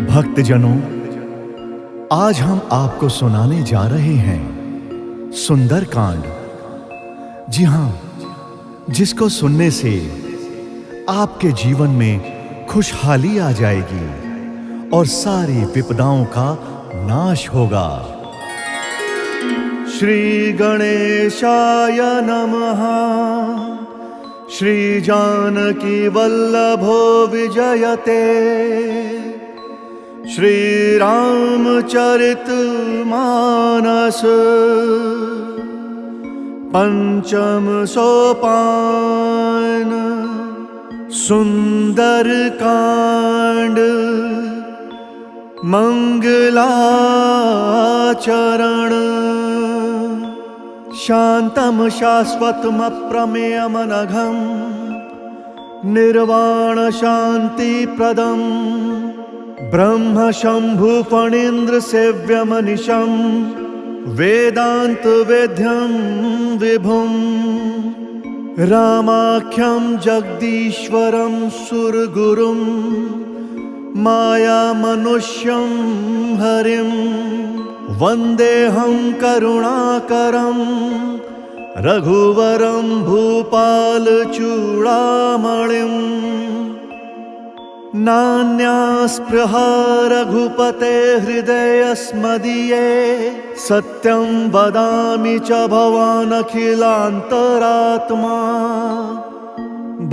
भक्तजनों, आज हम आपको सुनाने जा रहे हैं सुंदरकांड। जी हां, जिसको सुनने से आपके जीवन में खुशहाली आ जाएगी और सारी विपदाओं का नाश होगा। श्री गणेशाय नमः। श्री जानकी वल्लभो विजयते। श्री रामचरित मानस पंचम सोपान। सुंदरकांड मंगलाचरण। शांतम शाश्वतम अप्रमेयमनघम निर्वाण शांति प्रदम ब्रह्म शंभु फणीन्द्र सेव्यमनिशं वेदांत वेद्यं विभुं रामाख्यं जगदीश्वरं सुरगुरुं माया मनुष्यं हरिं वन्देऽहं करुणाकरं रघुवरं भूपाल चूड़ामणिं। नान्यास्पृहा रघुपते हृदयस्मदीये सत्यं वदामि च भवान् अखिलान्तरात्मा।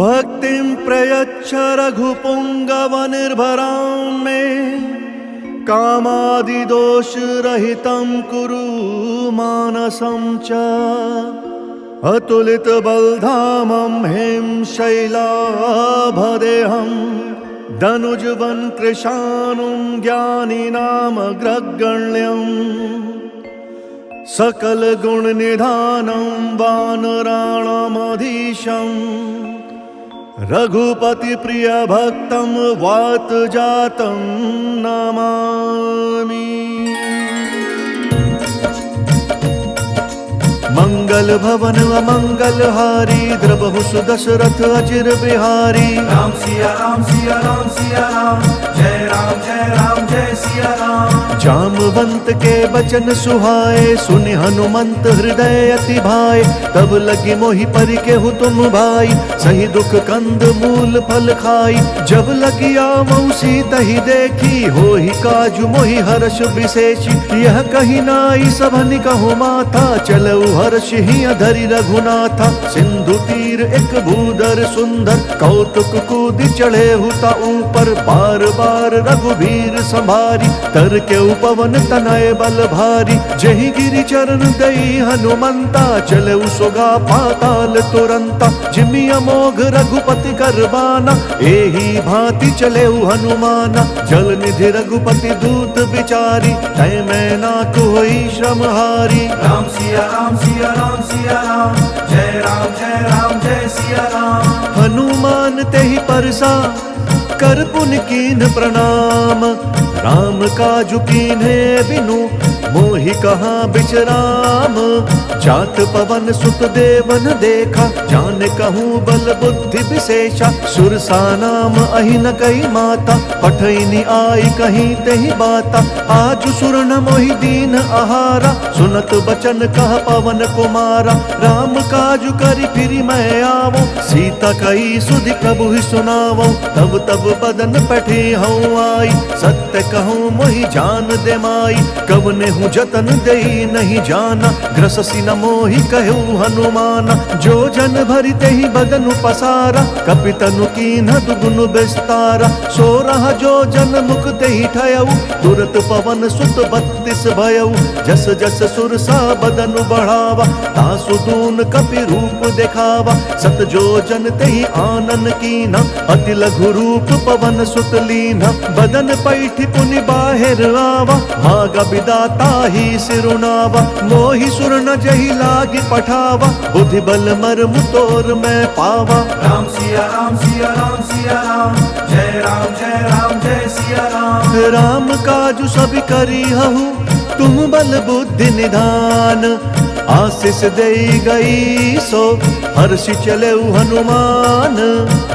भक्तिं प्रयच्छ रघुपुङ्गवनिर्भरां मे कामादिदोषरहितं कुरु मानसं च। अतुलितबलधामं हें शैलाभदेहं धनुजवन कृशानुं ज्ञानिनामग्रगण्यं। सकलगुणनिधानं वानराणामधीशं रघुपतिप्रियभक्तं वातजातं नमामि। मंगल भवन अमंगलहारी द्रवहु सुदशरथ अचिर बिहारी। राम सिया राम सिया राम सिया राम जय राम जय सिया राम। जामवंत के बचन सुहाए सुनि हनुमंत हृदय अति भाए। तब लगी मोहि परि केहु तुम भाई सही दुख कंद मूल फल खाई। जब लगी आवहु सीता ही देखी होहि काजु मोहि हर्ष विशेषी। यह कही नाई सभनि कहु माथा चलऊ हर्ष ही धरि रघुनाथा। सिंधु तीर एक भूधर सुंदर कौतुक कूदि चढ़े हुता ऊपर। बार बार रघुबीर संभारी तर के उपवन तनय बल भारी। जहि गिरि चरण दई हनुमंता चले सुगा पाताल तुरंता। जिमि अमोघ रघुपति करबाना एही भांति चले हनुमाना। जल निधि रघुपति दूत बिचारी तय मैं नाथ होई श्रम हारी। राम सिया राम सिया राम सिया राम जय सिया राम। हनुमान तेहि परसा कर पुनि कीन्ह प्रणाम। राम काजु कीन्हे बिनु मोहि कहाँ बिचराम। जात पवन सुत देवन देखा जान कहूँ बल बुद्धि विशेषा। सुरसा नाम अहि न कही माता पठैनी आई कहीं तेहि बाता। आज सुर न मोहि दीन आहारा सुनत बचन कह पवन कुमारा। राम काजु करि फिरि मैं आवो सीता कही सुधि प्रभु ही सुनावो। तब तब बदन पठी हूँ आई सत्य कहूँ मोहि जान दे माई। कवने हूँ जतन देई नहीं जाना ग्रससी न मोहि कहू हनुमाना। जो जन भरि तेहि बदनु पसारा कपितनु कीन्ह दुगुन विस्तारा। सो रहा जो जन मुख तेहि ठयऊ तुरत पवन सुत 32 भयऊ। जस जस सुरसा बदनु बढ़ावा तासु दून कपि रूप देखावा। सत जो जन तेहि आनन कीन्हा अति लघु रूप पवन सुत लीन्हा। बदन पैठि पुनि बाहिर आवा मागा विदाता ही सिरुनावा। मोहि सुर न जहि लागी पठावा बुद्धि बल मर्म तोर मैं पावा। राम सिया राम सिया राम सिया राम जय सिया राम। राम काजु सब करी हहु तुम बल बुद्धि निधान। आशीष दे गई सो हर्षि चले हनुमान।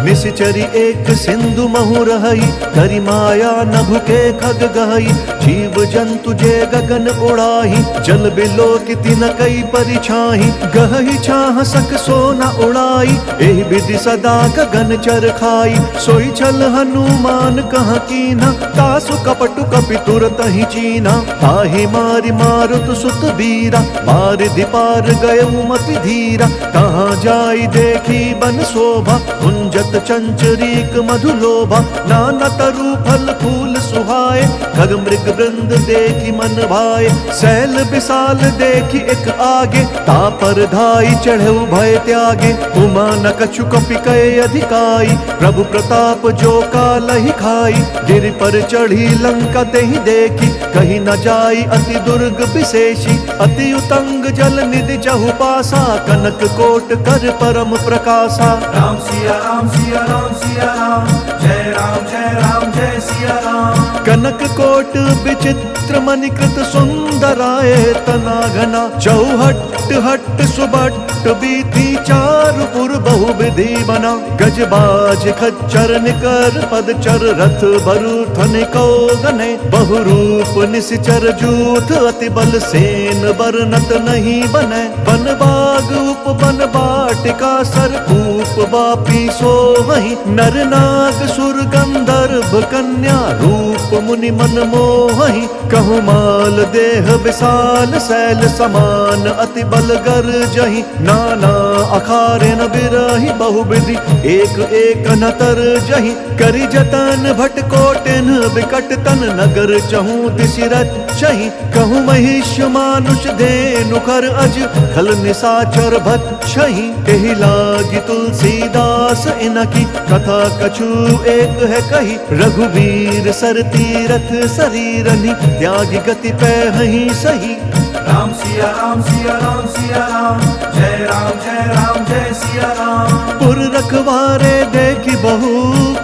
निश्चरी एक सिंधु महु रहई, करि माया न भुके खग गहई। जीव जंतु जे गगन उड़ाही, जल बिलो किति न कई परिछाही। गहई छाह सक सो न उड़ाई, एहि विधि सदा गगन चर खाई। सोई छल हनुमान कहाँ कीन्हा, तासु कपटु कपि तुरत ही चीन्हा। ताहि मारि मारुत सुत बीरा, बारिधि पार गयउ मति धीरा। कहाँ जाई देखी बन शोभा, कुंजत चंचरीक मधुलोभा। नाना तरु फल फूल सुहाए, खग मृग वृंद देखी मन भाए। सैल विशाल देखी एक आगे, तापर धाई चढ़ऊ भय त्यागे। उमा न कछु कपि कय अधिकाई, प्रभु प्रताप जो कालहि खाई। गिरि पर चढ़ी लंका तेहि देखी, कहीं न जाई अति दुर्ग विशेषी। अति उतंग जल निधि चहु पासा, कनक कोट कर परम प्रकाशा। राम सिया राम सिया राम सिया राम, जय राम जय सिया राम। कनक कोट विचित्र मणिकृत सुंदराय तना घना। चौहट हट सुबट बीथी, चारुपुर बहु विधि बना। गजबाज खच्चर निकर पदचर, रथ बरु थनिको गने। बहुरूप निश्चर जूथ, अति बल सेन बरनत नहीं बने। बन बाग उप बन बाटिका, सरकूप बापी सो वहीं। नर नाग सुर गंधर्व कन्या, रूप मुनि मन मोहि। कहु माल देह विशाल, शैल समान अति बल गर जहि। नाना अखारे न बिरहि, बहुविधि एक एक न तर जहि। करि जतन भट कोटिन विकट तन, नगर चहु दिशि रचहि। कहु महिष मानुष धेनु खर अज, खल निशाचर भक्षहि। एहि लागी तुलसीदास इनकी, कथा कछु एक है कही। रघुवीर सर तीरथ शरीरनि, त्यागी गति पैहि सही। राम सिया राम सिया राम सिया राम, जय राम जय सिया राम। पुर रखवारे देखी बहु,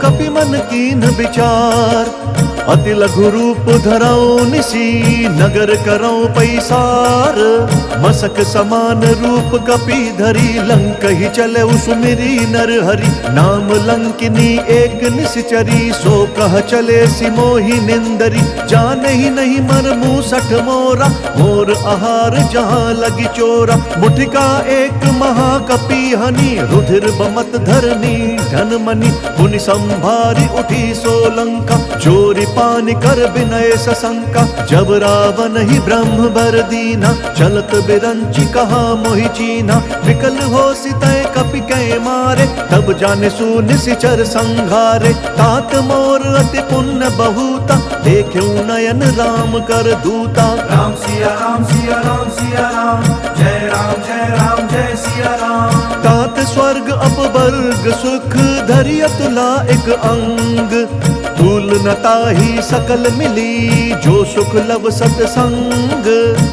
कपि मन कीन विचार। अति लघु रूप धरऊ निसी, नगर करऊ पैसार। मसक समान रूप कपि धरी, लंक ही चले सुमिरी नर हरि। नाम लंकिनी एक निश्चरी, सो कह चले सिमोहि निंदरी। जाने ही नहीं मर मूसठ मोरा, मोर आहार जहाँ लगी चोरा। मुठिका एक महाकपि हनि, रुधिर बमत धरनी धन मनि। पुनि संभारी उठी सोलंका, चोरी पानी कर विनय सशंका। जब रावण ही ब्रह्म बर दीना, चलत बिरंची कहा मोहि चीना। विकल हो सितय कपि कै मारे, तब जाने सु निशिचर संघारे। तात मोर अति पुण्य बहुता, देख्यु नयन राम कर दूता। राम सिया राम सिया राम सिया राम, जय राम जय सिया राम। तात स्वर्ग अपवर्ग सुख, धरि अतुला एक अंग। तूल न ताहि सकल मिली, जो सुख लव सतसंग।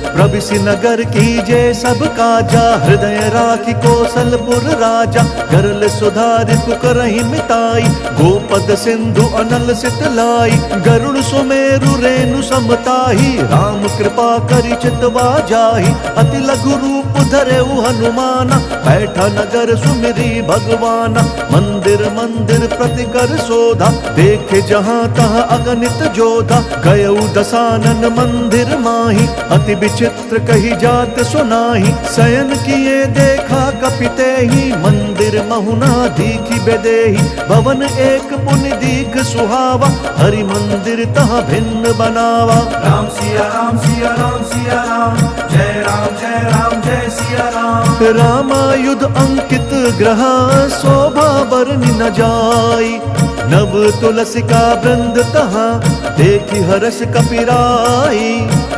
प्रविशि नगर कीजे सब काजा, हृदय राखी कौशलपुर राजा। करल सुधारित करहि मिताई, गोपद सिंधु अनल सितलाई। गरुड़ सुमेरु रेणु समताही, राम कृपा करि चितवा जाहि। अति लघु रूप धरेउ हनुमाना, बैठा नगर सुमिरी भगवाना। मंदिर मंदिर प्रति कर शोधा, देखे जहाँ तहाँ अगणित जोधा। गयउ दसानन मंदिर माही, अति विचित्र कही जात सुनाही। शयन किए देखा कपि तेहि, मंदिर महुना दीखि बेदेहि। भवन एक पुनि दीख सुहावा, हरि मंदिर तहाँ भिन्न बनावा। राम सिया राम सिया राम सिया राम, जय राम जय सिया राम। रामायुध अंकित ग्रह, शोभा बरनि न जाई। नव तुलसिका वृंद तहाँ, देखी हर्ष कपिराई।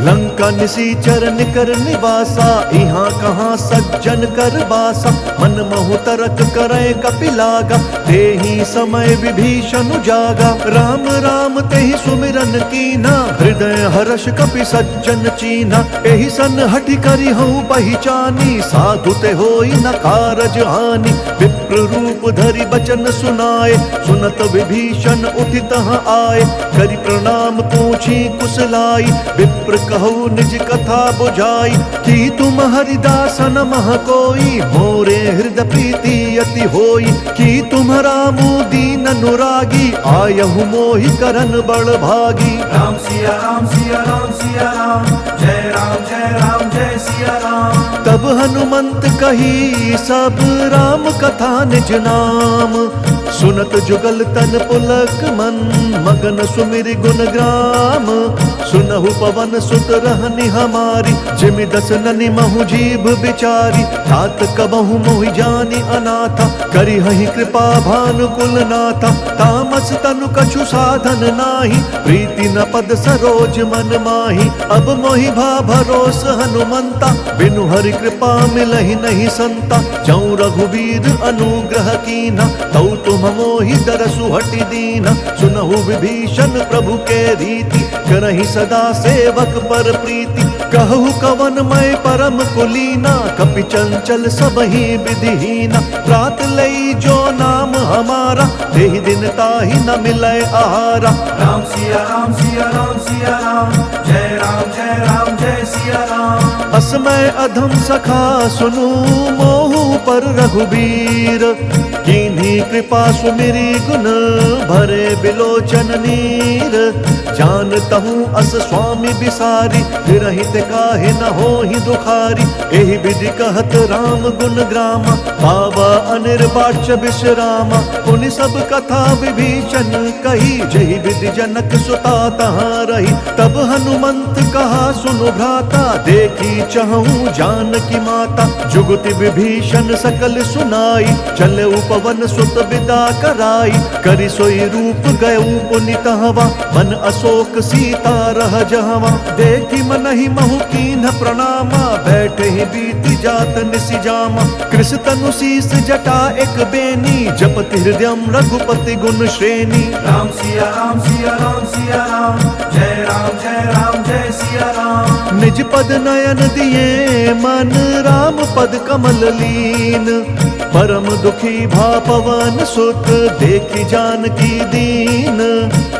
लंका निशीचर निकर निवासा, यहाँ कहाँ सज्जन कर बासा। मन महु तरक करे कपि लागा, तेहि समय विभीषण जागा। राम राम तेहि सुमिरन कीना, हृदय हर्ष कपि सज्जन चीना। एहि सन हठि करि हूँ पहिचानी, साधु ते होई न कारज हानि। विप्र रूप धरि बचन सुनाए, सुनत विभीषण उठि तहाँ आए। करि प्रणाम पूछी कुशलाई, विप्र कहु निज कथा बुझाई। कि तुम हरिदासन मह कोई, मोरे हृदय प्रीति अति होई। कि तुम्हारा मुँह दीन अनुरागी, आयहु मोहि करन बड़ भागी। राम सिया राम सिया राम सिया राम, जय राम जय सिया राम। तब हनुमंत कही सब राम कथा निज नाम। सुनत जुगल तन पुलक मन, मगन सुमिर गुण ग्राम। सुनहु पवन सुत रहनि हमारी, जिमि दस ननि महु जीभ बिचारी। तात कबहु मोहि जानि अनाथा, करि हहि कृपा भानुकुल नाथा। तामस तनु कछु साधन नाही, प्रीति न पद सरोज मन माही। अब मोहि भा भरोस हनुमंता, बिनु हरि कृपा मिलहि नहीं संता। जौ रघुवीर अनुग्रह कीना, तौ तुम मोहि दरसु हटि दीना। सुनहु विभीषण प्रभु के रीति, करहि सदा सेवक पर प्रीति। कहु कवन मैं परम कुलीना, कपि चंचल सबहि विधिहीना। प्रात लई जो नाम हमारा, देहि दिन ताहि न मिलै आहारा। राम सिया राम सिया राम सिया राम, जय राम जय सिया राम। असमय अधम सखा सुनु, मोहु पर रघुबीर। कीन्ही कृपा सुमिरी गुण, भरे बिलोचन नीर। जानतहु अस स्वामी बिसारी, फिरहित काहे न होहि दुखारी। एहि विधि कहत राम गुण ग्रामा, पावा अनिर्वाच्य विश्रामा। पुनि सब कथा विभीषण कही, जहि विधि जनक सुता तहाँ रही। तब हनुमंत कहा सुनु भ्राता, देखी चहूँ जानकी माता। जुगति विभीषण सकल सुनाई, चले पवन सुत विदा कराई। करि सोई रूप गयऊ पुनि तहवा, मन अशोक सीता रह जहवा। देखी मनहि महु कीन्ह प्रणामा, बैठे ही बीति जात निसि जामा। कृष तनु शीस जटा एक बेनी, जपति हृदयम रघुपति गुण श्रेणी। राम सिया राम सिया राम सिया राम, जय राम जय सिया राम। निज पद नयन दिए मन, राम पद कमल लीन। परम दुखी भा पवन सुत, देखी जानकी दीन।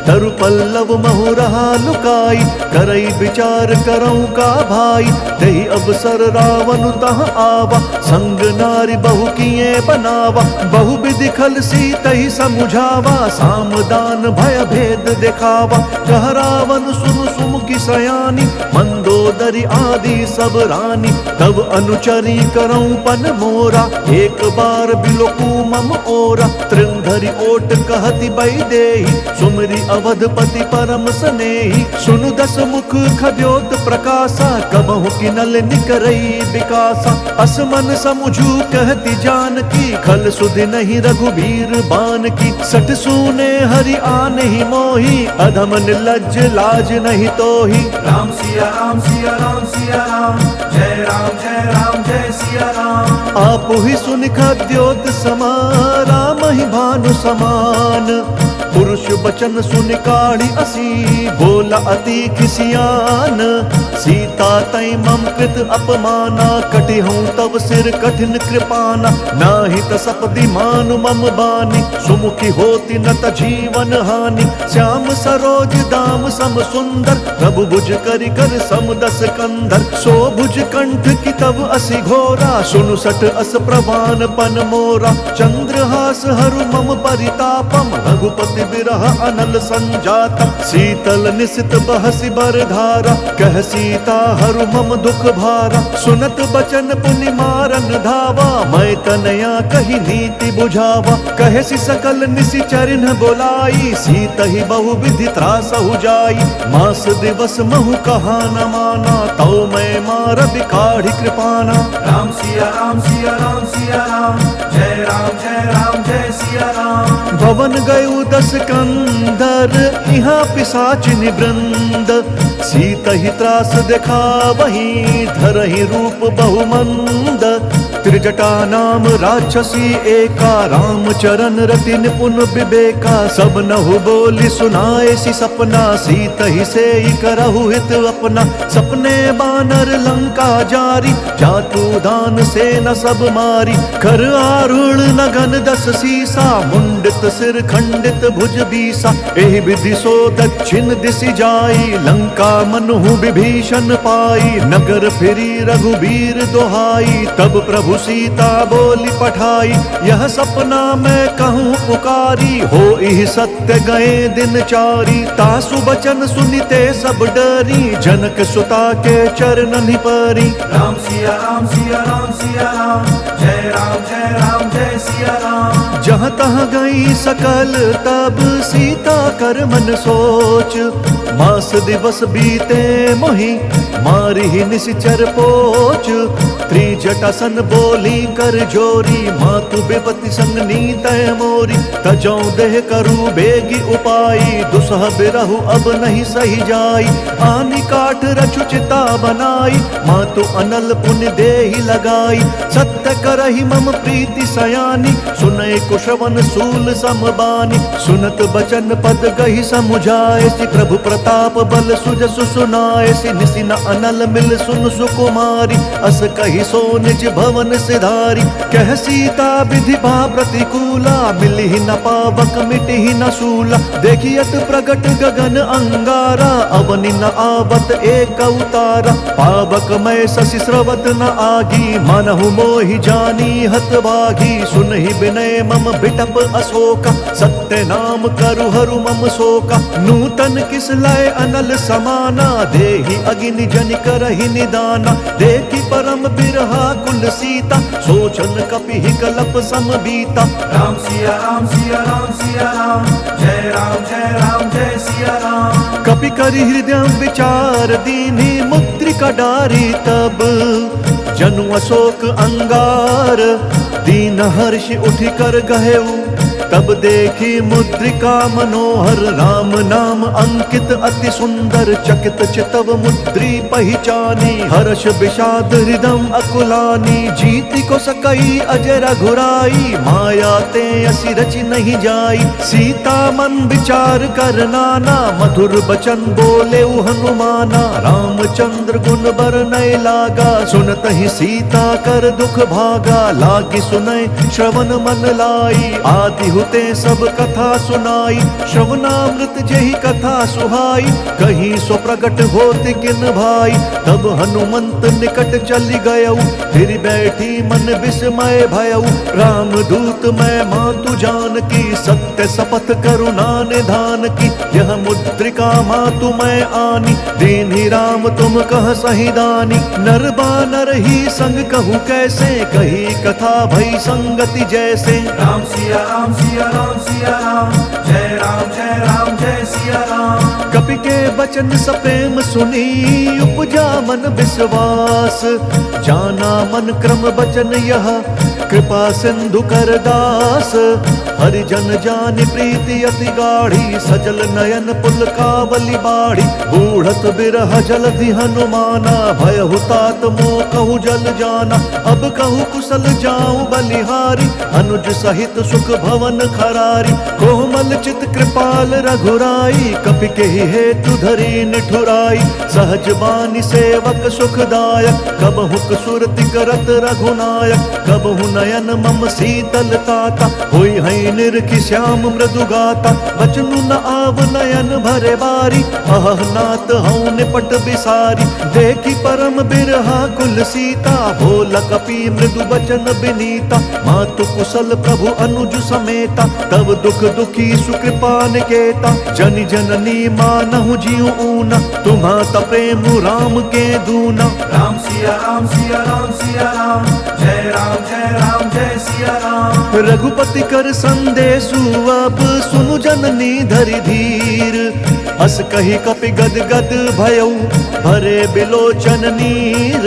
तरु पल्लव महु रहा लुकाई, करई विचार करऊं का भाई। दही अवसर रावण तहाँ आवा, संग नारी बहु किए बनावा। बहु विधि खल सीतहि समुझावा, सामदान भय भेद दिखावा। कह रावण सुन सुमुखी सयानी, मंदोदरी आदि सब रानी। तब अनुचरी करऊं पन मोरा, एक बार बिलोकू मम ओरा। त्रिंधरि ओट कहति बई देहि, सुमरि अवधपति परम स्नेही। सुनु दस मुख खद्योत प्रकाशा, कबहु किनल निकरई विकासा। असमन समुझू कहति जानकी, खल सुधि नहीं रघुबीर बान की। सठ सूने हरि आने ही मोही, अधम निर्लज्ज लाज नहीं तोही। राम सिया राम सिया राम सिया राम, जय राम जय सिया राम। आप ही सुन खद्योत समा, राम ही भानु समान। पुरुष बचन सुन काढ़ी असी, बोला अति खिसियान। सीता तै मम कृत अपमाना, कटि हूँ तब सिर कठिन कृपाना। नाही त सपदि मानु मम बानी, सुमुखी होती न त जीवन हानि। श्याम सरोज दाम सम सुंदर, प्रभु भुज करि कर सम दस कंधर। सो भुज कंठ की तब असि घोरा, सुनु सठ अस प्रवान पन मोरा। चंद्रहास हरु मम परितापम, रघुपति बिरह अनल संजातम। शीतल निशित बहसि बर धारा, कह सीता हरु मम दुख भारा। सुनत बचन पुनि मारन धावा, मैं तनया कही नीति बुझावा। कहसि सकल निसि चरिन बोलाई, सीत ही बहु विधि त्रासहु जाई। मास दिवस महु कहा न माना, तौ मैं मार बिकाढ़ी कृपाना। राम सिया राम सिया राम सिया राम, जय राम जय सिया राम। भवन गयु दस कंदर, यहाँ पिशाचिनि वृंद। सीत ही त्रास देखा वही, धरहि रूप बहुमंद। त्रिजटा नाम राक्षसी एका, राम चरण रति निपुण विवेका। सब नहु बोली सुनाए सी सपना, सीत ही से करहु हित अपना। सपने बानर लंका जारी, जातु दान से न सब मारी। कर आरूढ़ नगन दस सीसा, मुंडित सिर खंडित भुज बीसा। एहि विधि सो दक्षिण दिशि जाई, लंका मनहु विभीषण पाई। नगर फिरी रघुबीर दोहाई, तब प्रभु सीता बोली पठाई। यह सपना मैं कहूँ पुकारी, हो इहि सत्य गए दिन चारी। तासु बचन सुनिते सब डरी, जनक सुता के चरणनि परी। राम सिया राम सिया राम सिया राम, जय राम जय सिया राम। जहाँ तहाँ गई सकल तब सीता कर मन सोच। मास दिवस बीते मोहि, मारी निशिचर पोच। त्रिजटासन बोली कर जोरी, मातु विपति संग नीतय मोरी। तजौ देह करु बेगी उपाई, दुसह बिरहु अब नहीं सही जाई। आनी काठ रचु चिता बनाई, मातु अनल पुण्य देहि लगाई। सत्य करहि मम प्रीति सयानी, सुनय कुशवन सूल समबानी। सुनत बचन पद गहि समुझाए, सि प्रभु प्रताप बल सुजसु सुनाए। सि निसि न अनल मिल सुन सुकुमारी, अस कहि सो निज भवन सिधारी। कह सीता विधि भा प्रतिकूला, मिलहि न पावक मिटहि न सूला। देखियत प्रगट गगन अंगारा, अवनि न आवत एक अवतारा। पावक मैं शशि स्रवत न आगी, मनहु मोहि जानी हत भागी। सुनहि विनय मम बिटप अशोका, सत्य नाम करु हरु मम शोका। नूतन किस लय अनल समाना, देहि अगिनि जन करहि निदाना। देखि परम बिरहा कुल सीता, सोचन कपिहि कलप सम बीता। राम सिया राम सिया राम सिया राम, जय राम जय सिया राम। कपि करि हृदय विचार दीन्हि, मुद्रिका डारी तब जनु अशोक अंगार। दीन हर्ष उठि कर गहेउ, तब देखी मुद्रिका मनोहर। राम नाम अंकित अति सुंदर, चकित चितव मुद्री पहिचानी। हर्ष विषाद हृदय अकुलानी, जीति को सकई अजय रघुराई। माया ते असि रचि नहीं जाई, सीता मन विचार कर नाना। मधुर बचन बोले हनुमाना, रामचंद्र गुण बरनय लागा। सुनत ही सीता कर दुख भागा, लागी सुनय श्रवण मन लाई। आदि हुते सब कथा सुनाई, श्रवणामृत जेहि कथा सुहाई। कहीं सो प्रगट होत किन भाई, तब हनुमंत निकट चली गयऊ। फिर बैठी मन विस्मय भयऊ, राम दूत मैं मातु जानकी। सत्य शपथ करुणा निधान की, यह मुद्रिका मातु मैं आनी। दीन्हि राम तुम कह सही दानी, नर बानर ही संग कहूँ कैसे। कही कथा भई संगति जैसे। राम सिया राम सिया राम सिया राम, जय राम जय सिया राम। कपि के बचन सप्रेम सुनी, उपजा मन विश्वास। जाना मन क्रम बचन यह, कृपा सिंधु कर दास। हरिजन जानि प्रीति अति गाढ़ी, सजल नयन पुलकावली बाढ़ी। बूढ़त बिरह जलधि हनुमाना, भयहु तात मोह कहु जल जाना। अब कहु कुशल जाऊं बलिहारी, अनुज सहित सुख भवन खरारी। कोमल चित कृपाल रघुराई, कपि के हेतु धरी निठुराई। सहज बानी सेवक सुखदायक, कबहु सुरति करत रघुनायक। कबहु नयन मम शीतल ताता, होई है निरखि श्याम मृदु गाता। बचनु न आव नयन भरे बारी, अह नाथ हऊँ निपट बिसारी। देखी परम बिरहा कुल सीता, भोल कपि मृदु बचन बिनीता। मातु कुशल प्रभु अनुज समेता, तब दुख दुखी सुकृपा निकेता। जनि जननी मानहु जियु ऊना, तुम्हाता प्रेम राम के दूना। राम सिया राम सिया राम सिया राम, जय राम जय सिया राम। रघुपति कर संदेशु अब सुनु जननी धरि धीर। अस कही कपि गद गद भयऊ, भरे बिलोचन नीर।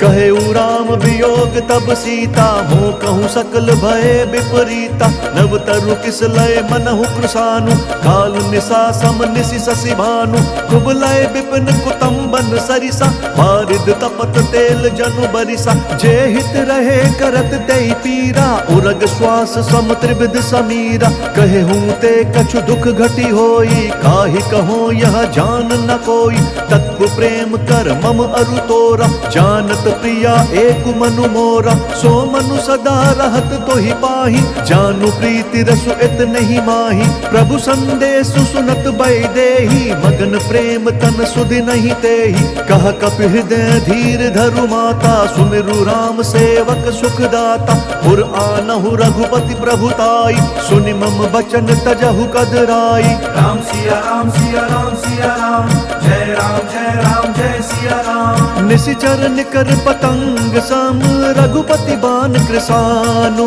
कहे उ राम वियोग तब सीता, मोह कहूँ सकल भय विपरीता। नव तरु किस लय मनहु कृशानु, काल निशा सम निशि शशि भानु। कुबलय विपिन कुतुम्बन सरिसा, बारिद तपत तेल जनु बरिसा। जे हित रहे करत तेहि पीरा, उरग श्वास सम त्रिविध समीरा। कहे हूँ ते कछु दुख घटी होई, काहि कहो यह जान न कोई। तत्व प्रेम कर मम अरु तोरा, जानत प्रिया एक मनु मोरा। सो मनु सदा रहत तोहि पाहि, जानु प्रीति रसु इत नहीं माही। प्रभु संदेश सुनत बैदेही, मगन प्रेम तन सुधि नहीं तेहि। कह कपि हृदय धीर धरु माता, सुमिरु राम सेवक सुखदाता। पुर आनहु रघुपति प्रभुताई, सुनि मम बचन तजहु कदराई। राम सिया राम सिया राम सिया राम, जय राम जय सिया राम। निशिचर निकर पतंग सम, रघुपति बान कृसानु।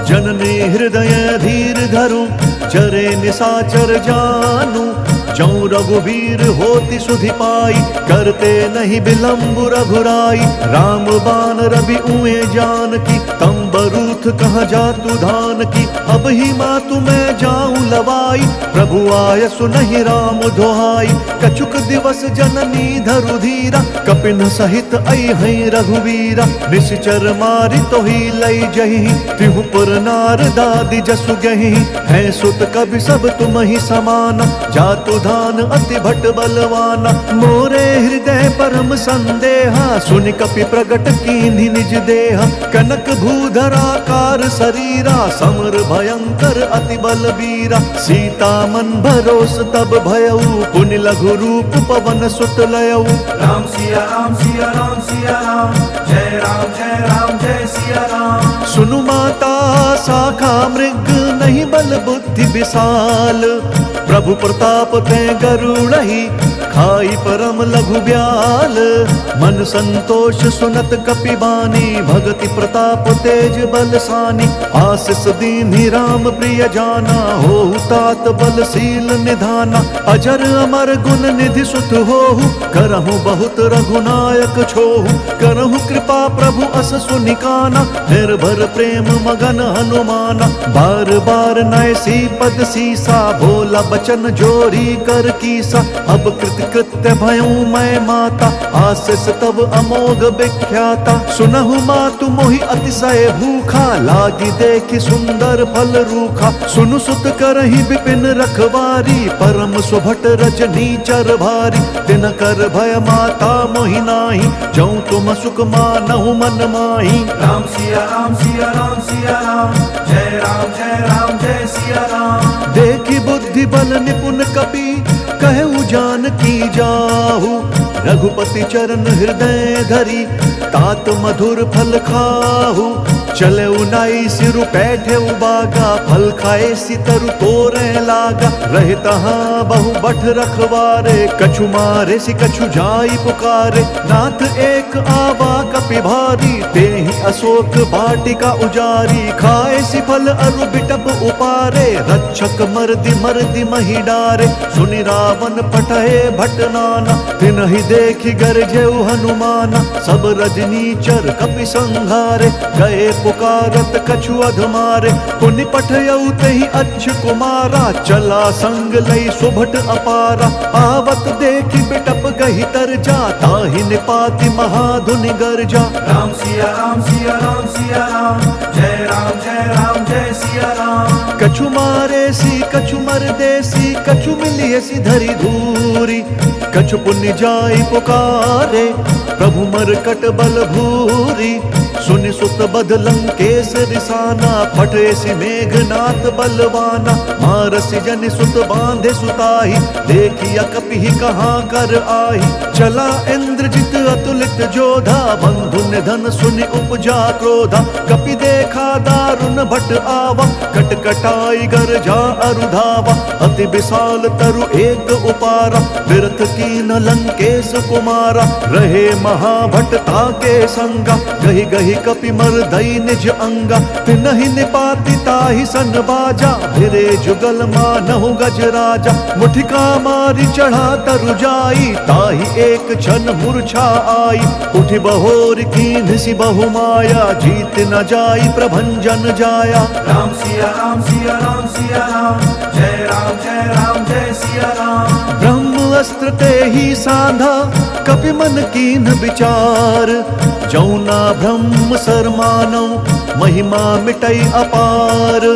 जननी हृदय धीर धरु, चरे निशाचर जानु। जौं रघुवीर होति सुधि पाई, करते नहीं विलंब रघुराई। राम बान रवि उए जानकी, तम बरूथ कहाँ जातु धान की। अब ही मातु मैं जाऊं लवाई, प्रभु आय सुनहि राम दुहाई। कछुक दिवस जननी धरु धीरा, कपिन सहित अइहै रघुवीरा। निश्चर मारि तोहि लई जहि, तिहु पुर नार दादि जसु गहि। है सुत कवि सब तुम ही समाना, जातु धान अति भट बलवाना। मोरे हृदय परम संदेहा, सुनि कपि प्रगट कीन्हि निज देहा। कनक भूधराकार शरीरा, समर भयंकर अति बलबीरा। सीता मन भरोस तब भयउ, पुनि लघु रूप पवन सुत लयउ। राम सिया राम सिया राम सिया राम, जय राम जय सिया राम। सुनु माता शाखा मृग, नहीं बल बुद्धि विशाल। प्रभु प्रताप ते गरुड़हि, खाई परम लघु ब्याल। मन संतोष सुनत कपि बानी, भगति प्रताप तेज बलसानी। आशीष दीन्हि राम प्रिय जाना, होहु तात बलशील निधाना। अजर अमर गुण निधि सुत होहु, करहु बहुत रघुनायक छोहु। करहु कृपा प्रभु अस सुनिकाना, निर्भर प्रेम मगन हनुमाना। बार बार नय सी पद सीसा, भोला बचन जोरी कर कीसा। अब कृत्य भयऊ मैं माता, आशीष तब अमोघ विख्याता। सुनहु मातु मोहि अतिशय भूखा, लागी देखि सुंदर फल रूखा। सुनु सुत करहि विपिन रखवारी, परम सुभट रजनी चर भारी। तिन कर भय माता मोहि नाही, जौं तुम सुख मानहु मन माही। राम सिया राम सिया राम सिया राम, जय राम जय सिया राम। देखि बुद्धि बल निपुण कपि, कहु जानकी जाहु। रघुपति चरण हृदय धरी, तात मधुर फल खाहु। चले उनाई सिरु पैठे उबागा, फल खाए सितरु तोरे लागा। रहे तहाँ बहु बठ रखवारे, कछु मारे सि कछु जाई पुकारे। नाथ एक आवा कपि भारी, तेहि अशोक वाटिका उजारी। खाए सि फल अरु बिटप उपारे, रक्षक मर्दि महि डारे। सुनि रावण पठए भट नाना, तिनहि देखि गरजेउ हनुमाना। सब रजनीचर कपि संघारे, गए पुकारत कछु अधमारे। पुनि पठयउ तेहि अच्छ कुमारा, चला संग लई सुभट अपारा। आवत देखि बिटप गहि तरजा, ताहि निपाति महाधुनि गरजा। राम सिया राम सिया राम सिया राम, जय राम जय सिया राम। कछु मारे सी कछु मरदेसी, कछु मिलिए सी धरि धूरी। कछु पुण्य जाई पुकारे, प्रभु मरकट बल भूरी। सुनि सुत बध लंकेश रिसाना, फटे सि मेघनाथ बलवाना। मारसि जनि सुत बांधे सुताही, देखिया कपि कहाँ कर आही। चला इंद्रजित अतुलित जोधा, बंधु निधन सुनि उपजा क्रोधा। कपि देखा दारुण भट आवा, कटकटाई गरजा अरुधावा। अति विशाल तरु एक उपारा, बिरथ कीन लंकेश कुमारा। रहे महाभट ताके संगा, गहि गहि तेहि कपि मर्दई निज अंगा, तिनहि निपाति ताहि सन बाजा, भिरे जुगल मानहु गज राजा। मुठिका मारी चढ़ा तरु जाई, ताहि एक क्षण मूर्छा आई, उठि बहोर कीन्ह सि बहु माया, जीत न जाई प्रभंजन जाया। राम सिया राम सिया राम सिया राम, जय राम जय सिया राम। ब्रह्म अस्त्र तेहि साधा, कपि मन कीन्ह विचार, जौना ब्रह्म सर मानौ, महिमा मिटई अपार।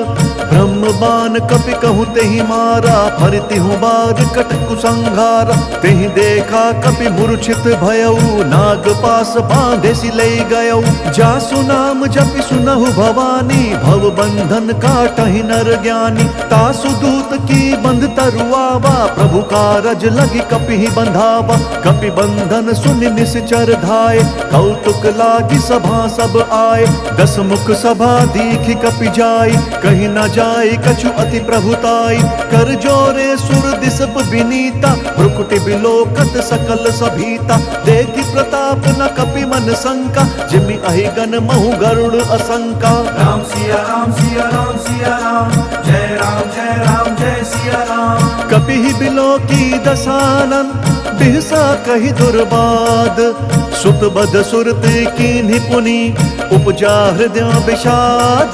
ब्रह्म बाण कपि कहु तेहि मारा, फरतिहु बार कट कुसंहारा। तेहि देखा कपि मूर्छित भयउ, नाग पास बांधे सि लई गयउ। जासु नाम जपि सुनहु भवानी, भव बंधन काटहि नर ज्ञानी। तासु दूत की बंध तरुआवा, प्रभु कारज लगी कपि बंधावा। कपि बंधन सुनि निश्चर धाये, कौतुक लागी सभा सब आए। दस मुख सभा दीखि कपि जाई, कहीं न जाय कछु अति प्रभुताई। कर जोरे सुर दिसप विनीता, भ्रुकुटि बिलोकत सकल सभीता। देखि प्रताप न कपि मन शंका, जिमि अहिगन महु गरुड़ असंका। राम सिया राम सिया राम सिया राम, जय राम जय सिया राम। कपि बिलोकी दसानन, बिहसा कहि दुर्बाद। सुत बद सुरत कीन्हि पुनि, उपजा हृदय विषाद।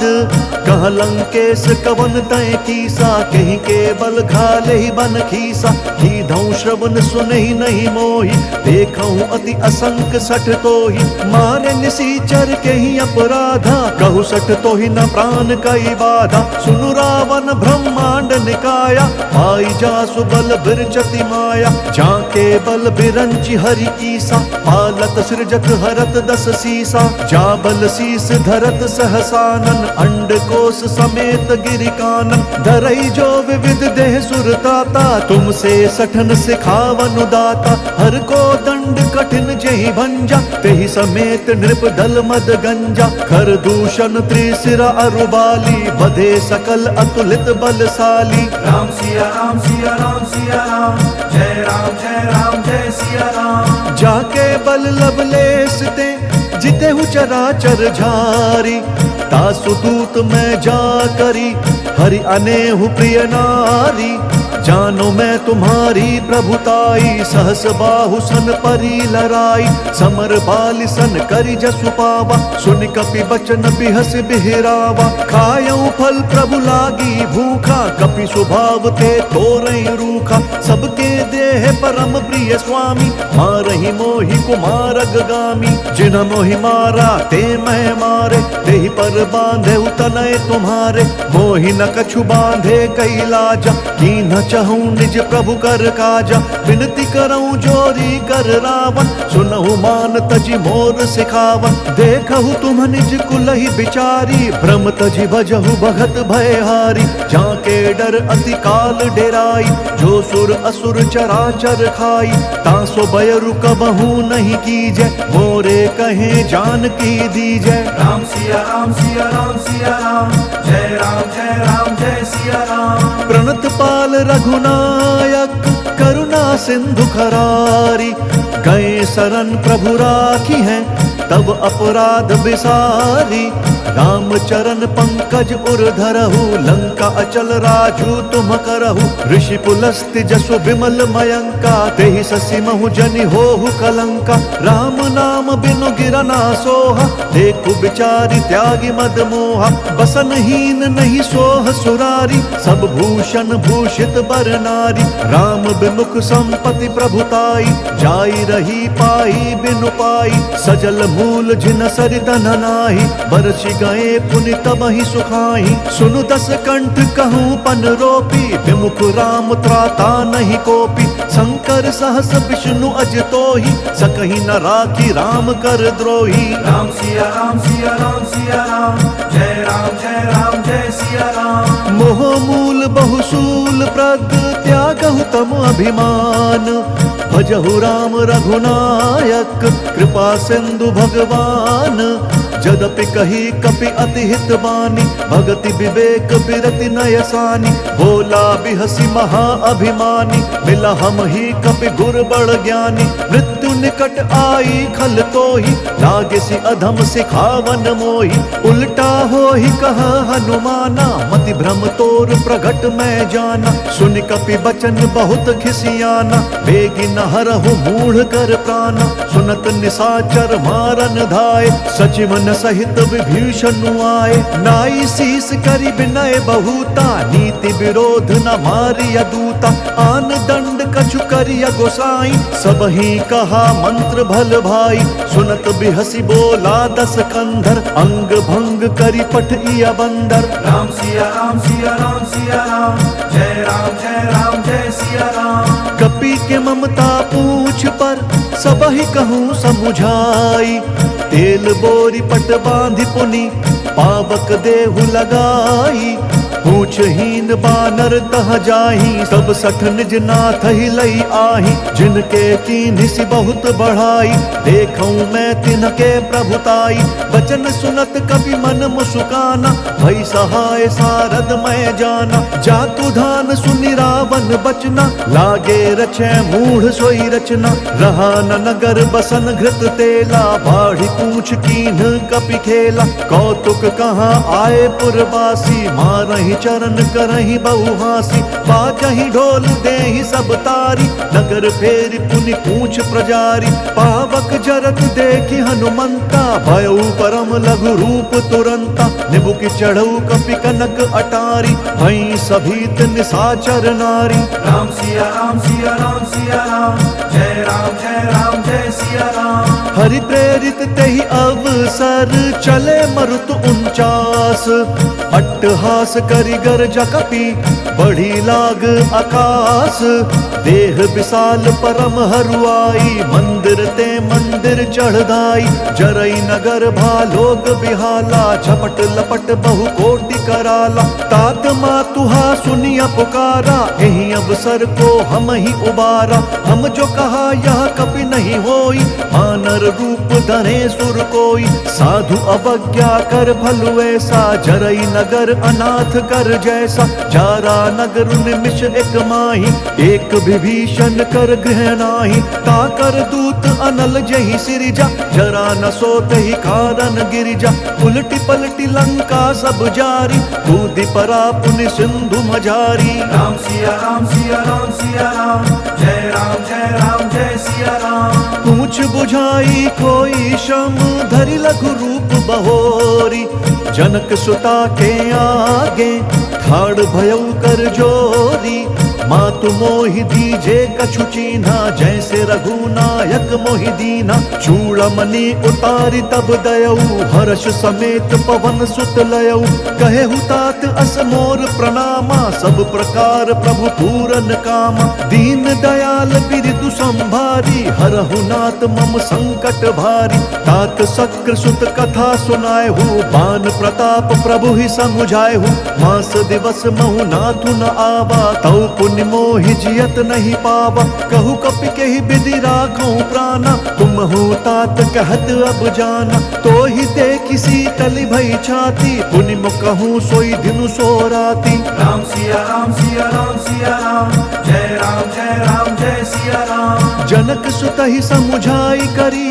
कह लंकेश कवन तय कीसा, कहीं केवल घाले ही बन खीसा। कीधौ श्रवण सुनहि नहीं मोहि, देखऊं अति असंक सठ तोहि। मारे निसीचर के ही अपराधा, कहु सठ तोहि न प्राण कई बाधा। सुनु रावण ब्रह्मांड निकाया, पाई जासु बल बिरचति माया। जाके बल बिरंचि हरि ईसा, पालत सृजत हरत दस सीसा। जा बल शीस धरत सहसानन, अंड कोश समेत गिरि कानन। धरई जो विविध देह सुरताता, तुमसे सठन सिखावन दाता। हर को दंड कठिन जेहि भंजा, तेहि समेत नृप दल मद गंजा। खर दूषण त्रिशिरा अरुबाली, बधे सकल अतुलित बलशाली। राम सिया राम सिया राम सिया राम, जय राम जय सिया राम। जाके बल लवलेस ते, जितेहु चराचर झारी। तासु दूत मैं जा करी, हरि अनेहु प्रिय नारी। जानो मैं तुम्हारी प्रभुताई, सहस बाहु सन परी लराई। समर बालि सन करि जसु पावा, सुनि कपि बचन बिहस बिहरावा। खायऊ फल प्रभु लागी भूखा, कपि स्वभाव ते तोरई रूखा। सबके देह परम प्रिय स्वामी, मारहि मोहि कुमारग गामी। जिन मोहि मारा ते मैं मारे, तेहि पर बांधे तनय तुम्हारे। मोहि न कछु बांधे कई लाजा, कीन्ह चहूं निज प्रभु कर काजा। विनती करऊं जोरी कर रावण, सुनहु मान तजि मोर सिखावन। देखहु तुम निज कुलहि बिचारी, भ्रम तजि भजहु भगत भयहारी। जाके डर अति काल डेराई, जो सुर असुर चराचर खाई। तासो भय रुकबहु नहीं कीजै, मोरे कहे जान की दीजै। राम सिया राम सिया राम सिया राम, जय राम जय सिया राम। प्रणत पाल रघुनायक, करुणा सिंधु खरारी। गए शरण प्रभु राखी हैं, तब अपराध बिसारी। राम चरण पंकज उर धरहु, लंका अचल राजू तुम करहु। ऋषि पुलस्त्य जसु विमल मयंका, तेहि ससि महु जनि होहु कलंका। राम नाम बिनु गिरना सोहा, देखु बिचारी त्यागी मद मोहा। बसनहीन नहीं सोह सुरारी, सब भूषण भूषित बर नारी। राम बिमुख संपत्ति प्रभुताई, जाई रही पाई बिनु पाई। सजल मूल जिन सरितन नाही, बरसि गए पुनि तबहि सुखाई। सुनु दस कंठ कहूँ पन रोपी, विमुख राम त्राता नहीं कोपी। शंकर सहस विष्णु अज तोहि, सकहि न राखी राम कर द्रोही। राम सिया राम सिया राम सिया राम, जय राम जय सिया राम। मोह मूल बहुसूल प्रद, त्यागहु तम अभिमान। भजहु राम रघुनायक, कृपा सिंधु भगवान। जदपि कही कपि अति हित बानी, भगति विवेक बिरति नयसानी। बोला बिहसी महा अभिमानी, मिला हम ही कपि गुर बड़ ज्ञानी। मृत्यु निकट आई खल तोहि, लागे सी अधम सिखावन मोहि। उल्टा हो ही कहा हनुमाना, मति भ्रम तोर प्रगट मैं जाना। सुन कपि बचन बहुत खिसियाना, बेगी न हरहु मूढ़ कर प्राणा। सुनत निशाचर मारन धाय, सचिवन सहित विभीषण आए। नाई शीस करि विनय बहुता, नीति विरोध न मारिया दूता। आन दंड कछु करिया गोसाई, सब ही कहा मंत्र भल भाई। सुनत बिहसी बोला दस कंधर, अंग भंग करि पठिया बंदर। राम सिया राम सिया राम सिया राम, जय राम जय राम जय सिया राम। कपि के ममता पूछ पर, सब ही कहूँ समुझाई। तेल बोरी पट बांधि पुनि, पावक देहु लगाई। पूछहीन बानर तह जाही, सब सठ निज नाथ ही लई आही। जिनके कीन्हि बहुत बढ़ाई, देखूं मैं तिनके प्रभुताई। बचन सुनत कपि मन मुस्काना, भई सहाय सारद मैं जाना। जातु धान सुनि रावण बचना, लागे रचै मूढ़ सोई रचना। रहा न नगर बसन घृत तेला, बाढ़ी पूछ कीन्ह कपि खेला। कौतुक कहाँ आए पुरवासी, मारहि चरण करहि बहुहासी। बाजहि ढोल देहि सब तारी, नगर फेरि पुनि पूछ प्रजारी। पावक जरत देखि हनुमंता, भयउ परम लघु रूप तुरंता। निबुकि चढ़ऊ कपि कनक अटारी, भई सभीत निशाचर नारी। राम सिया राम सिया राम सिया राम, जय राम जय सिया राम। हरि प्रेरित तेहि अवसर, चले मरुत 49। अट्टहास करि गर्जा कपि, बढ़ी लाग आकाश। देह विशाल परम हरुआई, मंदिर ते मंदिर चढ़दाई। जरई नगर भालोक बिहाला, झपट लपट बहु कोटि कराला। तात मातुहा सुनिया पुकारा, एहि अवसर को हम ही उबारा। हम जो कहा यह कपि नहीं होई, मानर रूप धरे सुर कोई। साधु अवज्ञा कर भलु ऐसा, जरई नगर अनाथ कर जैसा। जारा नगर निमिष एक माही, एक विभीषण कर गृह नाही। ताकर दूत अनल जहि सिरिजा, जरा न सोत ही कारण गिरिजा। उलटी पलटी लंका सब जारी, कूदि परा पुनि सिंधु मझारी। राम सिया राम सिया राम सिया राम, जय राम जय सिया राम। पूछ बुझाई कोई श्रम, धरि लघु रूप बहोरी। जनक सुता के आगे, ठाड़ भयउ कर जोरी। मातु मोहि दीजे कछु चीन्हा, जैसे रघुनायक मोहि दीना। चूड़मणि उतारी तब दयऊ, हर्ष समेत पवन सुत लयऊ। कहेहु तात अस मोर प्रणामा, सब प्रकार प्रभु पूरन कामा। दीन दयाल बिरदु संभारी, हरहु नाथ मम संकट भारी। तात शक्र सुत कथा सुनाएहु, बान प्रताप प्रभु ही समुझाएहु। मास दिवस महु नाथु न आवा, तौ पुण्य मोहि जियत नहीं पावा। कहु कपि केहि विधि राखऊं प्राणा, तुम हो तात कहत अब जाना। तो ही देखि शीतल भई छाती, पुनि मुकहूं सोई दिनु सो राती। राम सिया राम सिया राम सिया राम, जय राम जय सिया राम। जनक सुतहि समुझाई करी,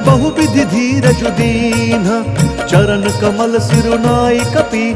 बहु विधि धीरज दीन्ह। चरण कमल सिरुनाई कपि,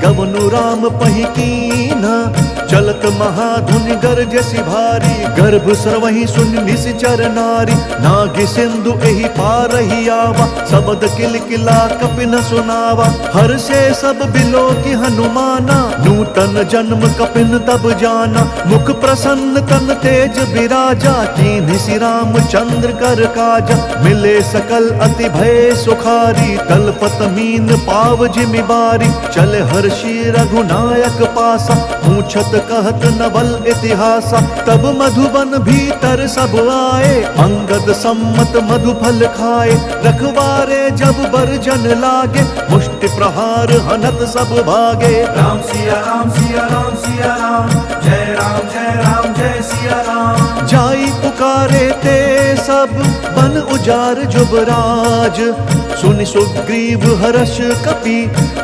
गवनु राम पहि कीन्ह। चलत महाधुनि गरजसि भारी, गर्भ स्रवहि सुनि निश्चर नारी। नागि सिंधु एहि पारहि आवा, सबद किलकिला कपि न सुनावा। हर्षे सब बिलो की हनुमाना, नूतन जन्म कपिन तब जाना। मुख प्रसन्न तन तेज बिराजा, कीन्हि सि रामचंद्र कर काजा। मिले सकल अति भय सुखारी, तलपत मीन पाव जिमि बारी। चल हर्षि रघुनायक पासा, पूछत कहत नवल इतिहासा। तब मधुबन भीतर सब आए, अंगद सम्मत मधुफल खाए। रखवारे जब बरजन लागे, मुष्टि प्रहार हनत सब भागे। राम सिया राम सिया राम सिया राम, जय राम जय सिया राम। जाई पुकारे ते सब बन उजार जुबराज। सुनि सुग्रीव हर्ष कपि,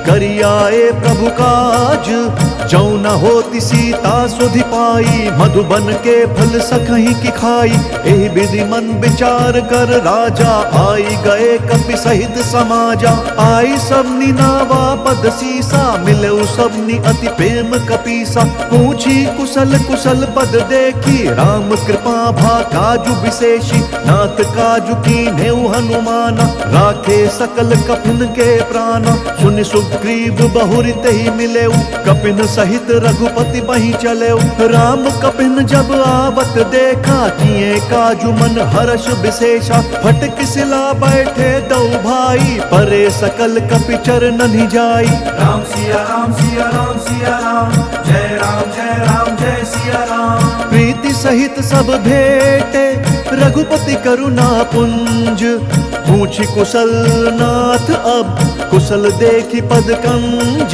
करियाए प्रभु काज। जौ न होती सीता सुधि पाई, मधुबन के फल सखहीं की खाई। एहि विधि मन विचार कर राजा, आई गए कपि सहित समाजा। आई सबनी नावा पद सीसा, मिले सबनी अति प्रेम कपीसा। पूछी कुशल कुशल पद देखी, राम कृपा भा काजु विशेषी। नाथ काजु कीन्हे हनुमाना, राखे सकल कपिन के प्राणा। सुनि सुग्रीव बहुरि तेहि मिलेउ, कपिन सहित रघुपति बहि चलेउ। राम कपिन जब आवत देखा, किए काजु मन हर्ष विशेषा। फटक सिला बैठे दो भाई, परे सकल कपि चरणनि जाई। राम सिया राम सिया राम सिया राम, जय राम जय सिया राम। प्रीति सहित सब भेटे, रघुपति करुणा पुंज। पूछी कुशल नाथ अब, कुशल देखी पद कंज।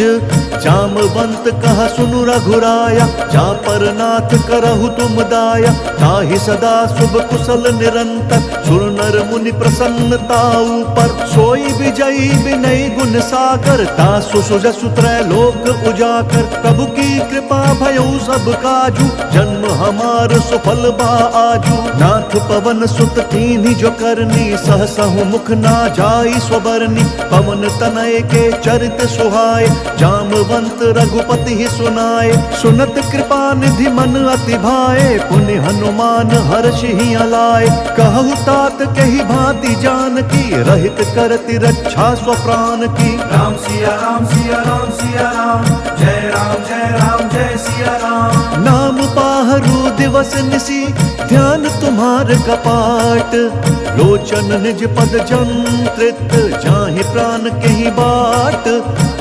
जामवंत कहा सुनु रघुराया, जा पर नाथ करहु तुम दाया। ताहि सदा शुभ कुशल निरंतर, सुर नर मुनि प्रसन्नताऊ पर। सोई विजयी विनय गुण सागर, तासु सुजसु त्रैलोक उजाकर। प्रभु की कृपा भयउ सब काजू, जन्म हमार सुफल बा आजू। नाथ पवन सुत कीन्ही जो करनी, सहसहु मुख ना जाई स्वबरनी। पवन तनय के चरित सुहाए, जामवंत रघुपति ही सुनाए। सुनत कृपा निधि मन अति भाए, पुनि हनुमान हर्ष ही अलाए। कहु तात कही भांति जान की, रहित करति रक्षा स्वप्राण की। राम सिया राम सिया राम सिया राम, जय राम जय सिया राम। नाम पाहरु दिवस निसी, ध्यान तुम्हार कपाट। लोचन निज पद जंत्रित, जाहि प्राण कहीं बाट।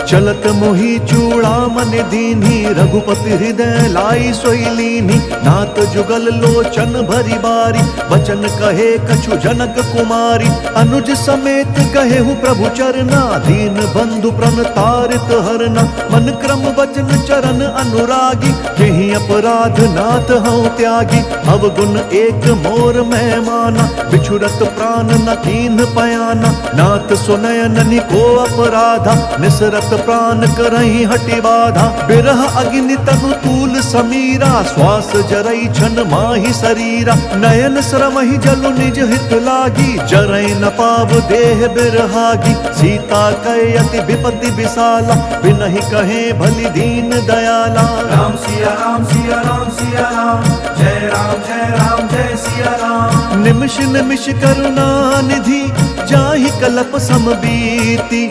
चलत मोहि चूड़ामन दीन्ही, रघुपति हृदय लाई सोई लीन्ही। नाथ जुगल लोचन भरी बारी, वचन कहे कछु जनक कुमारी। अनुज समेत कहेहु प्रभु चरना, दीन बंधु प्रण तारित हरना। मन क्रम वचन चरण अनुरागी, केहि अपराध नाथ हऊँ त्यागी। अवगुण एक मोर मैं माना, बिछुरत प्राण न कीन्ह पयाना। नाथ सुनय ननि को अपराधा, निसरत प्राण करहि हटि बाधा। बिरह अग्नि तनु तूल समीरा, श्वास जरई छन माहि शरीरा। नयन श्रमहि जलु निज हित लागी, जरई न पाव देह बिरहागी। सीता कहे अति विपति विशाला, बिनहि कहे भली दीन दयाला। राम सिया राम सिया राम सिया राम, जय राम जय सिया राम। निमिष निमिष करुणा निधि, जाहि कलप समबीति।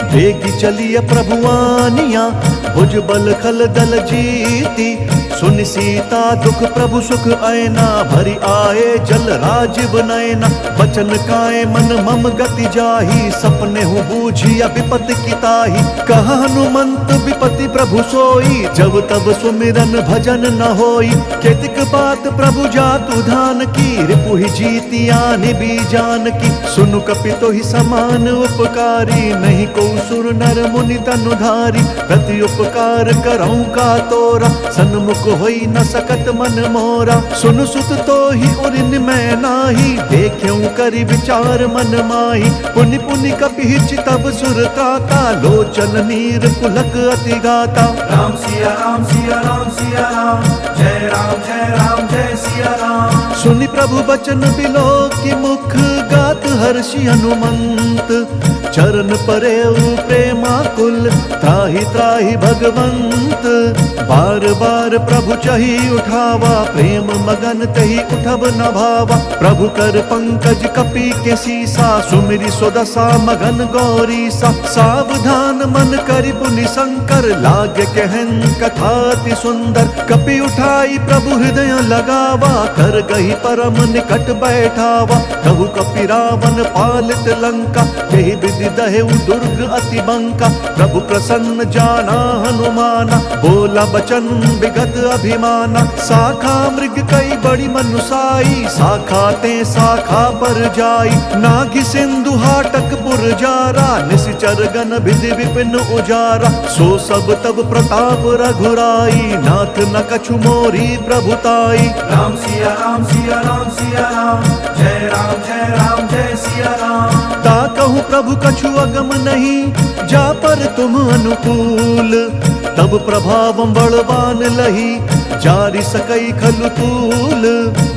वेगी चलिय प्रभुआनिया, भुज बल खल दल जीती। सुनि सीता दुख प्रभु सुख ऐना, भरी आए जल राजीव नयना। बचन काए मन मम गति जाही, सपने हूँ बूझिया विपति की ताही। कहा हनुमंत विपति प्रभु सोई, जब तब सुमिरन भजन न होई। केतिक बात प्रभु जातु धान की, रिपुहि जीतिया निबी जान की। सुनु कपि तोहि समान उपकारी, नहीं को सुर नर मुनि तनुधारी। प्रति उपकार करऊँ का तोरा, सन्मुख होई न सकत मन मोरा। सुन सुत तो ही उरिन मैं नाही, देख्यूं करि विचार मन माही। पुनि पुनि कपि चितव सुर त्राता, लोचन नीर पुलक अति गाता। राम सिया राम सिया राम सिया राम, जय राम जय सिया राम। सुनि प्रभु बचन बिलो की मुख, गात हर्षि हनुमंत। चरण परेउ प्रेमाकुल, त्राहि त्राहि भगवंत। बार बार प्रभु चही उठावा, प्रेम मगन तही उठब न भावा। प्रभु कर पंकज कपि के सीसा, सुमिरि सुदशा मगन गौरीसा। सावधान मन करि पुनि शंकर, लागे कहन कथा अति सुंदर। कपि उठाई प्रभु हृदय लगावा, कर गही परम निकट बैठावा। कहु कपि रावण पालित लंका, यही विधि दहेउ दुर्ग अति बंका। प्रभु प्रसन्न जाना हनुमाना, बोला बचन विगत अभिमाना। शाखा मृग कई बड़ी मनुसाई, शाखा ते शाखा पर जाई। नागि सिंधु हाटक पुरजारा, निश्चर गण विधि विपिन उजारा। सो सब तब प्रताप रघुराई, नाथ न कछु मोरी प्रभुताई। राम सिया राम सिया राम सिया राम, जय राम जय सिया राम। ता कहूँ प्रभु कछु अगम नहीं, जा पर तुम अनुकूल। तब प्रभावम बलवान लही, जारि सकई खलु तूल।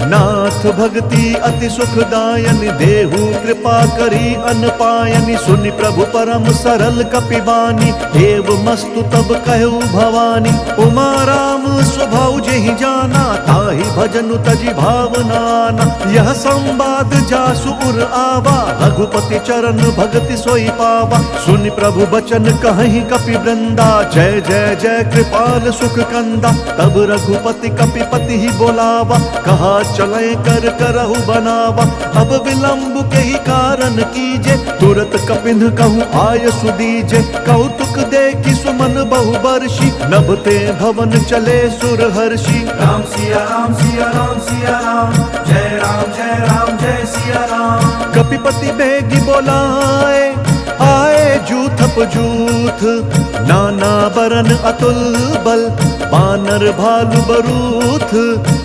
नाथ भक्ति अति सुखदायन, देहु कृपा करी अन पायनि। सुनि प्रभु परम सरल कपिबानी, एव मस्तु तब कहु भवानी। उमा राम स्वभाव जेहि जाना, ताहि भजनु तजि भावनाना। यह संवाद जासु उर आवा, रघुपति चरण भगति सोई पावा। सुनि प्रभु बचन कहि कपि वृंदा, जय जय जय कृपाल सुख कंदा। तब रघुपति कपिपति ही बोलावा, कहा चले कर करहु बनावा। अब विलंब के ही कारण कीजे, तुरत कपिन कहूँ आय सुदीजे। कौतुक देखि सुमन बहु बर्षि, नभते भवन चले सुर हर्षि। राम सिया राम सिया राम सिया राम, जय जय सिया राम। कपिपति बेगी बोलाए, आए जूथप जूथ। नाना बरन अतुल बल, बानर भालु बरूथ।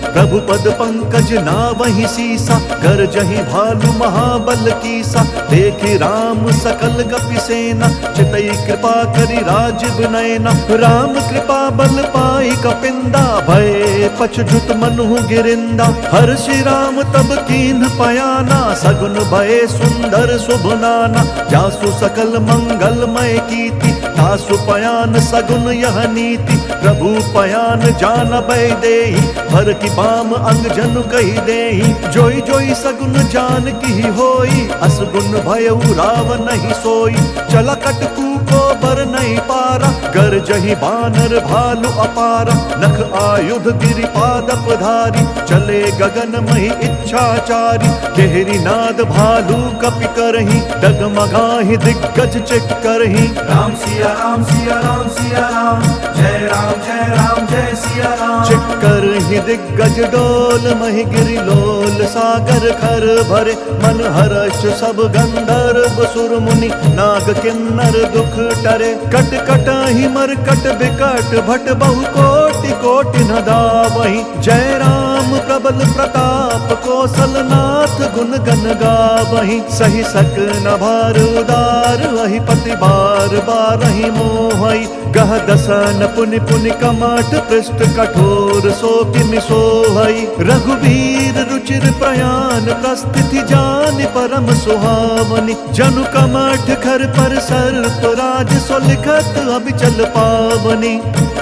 प्रभु पद पंकज नावहि सीसा, गरजहि भालु महाबल कीसा। देखि राम सकल गपि सेना, चितई कृपा करि राजीव नयना। राम कृपा बल पाई कपिंदा, भय पछजुत मनु गिरिंदा। हर्षि राम तब कीन्ह पयाना, सगुन भय सुंदर शुभ नाना। जासु सकल मंगलमय कीर्ति, तासु पयान सगुन यह नीति। प्रभु पयान जान बै देहि, भर की बाम अंग जनु कही देहि। जोई जोई सगुन जान की होई, असगुन भयउ राव नहीं सोई। चला कटकू को बर नहीं पारा, कर जही बानर भालु अपारा। नख आयुध गिरिपादप धारी, चले गगन मही इच्छाचारी। केहरी नाद भालु कपि करही, डगमगाहि दिग्गज चित करही। राम सिया राम सिया राम सिया राम, जय राम जय सिया राम। चिक्कर ही दिग्गज डोल, मही गिरि लोल सागर खर भरे। मन हर्ष सब गंधर्व सुर मुनि, नाग किन्नर दुख टरे। कट कट ही मरकट बिकट, भट बहु कोटि कोटि न दावहि। जय राम प्रबल प्रताप, कौशल नाथ गुण गण गावहि। सही सक न भार उदार, वही पति बार बारहि मोहई। गह दसन पुनि पुनि कमठ, पृष्ठ कठोर सो किमि सोहई। रघुवीर रुचिर प्रयाण, प्रस्थिति जान परम सुहावनी। जनु कमठ खर पर सर्प राज, सो लिखत अबिचल पावनी।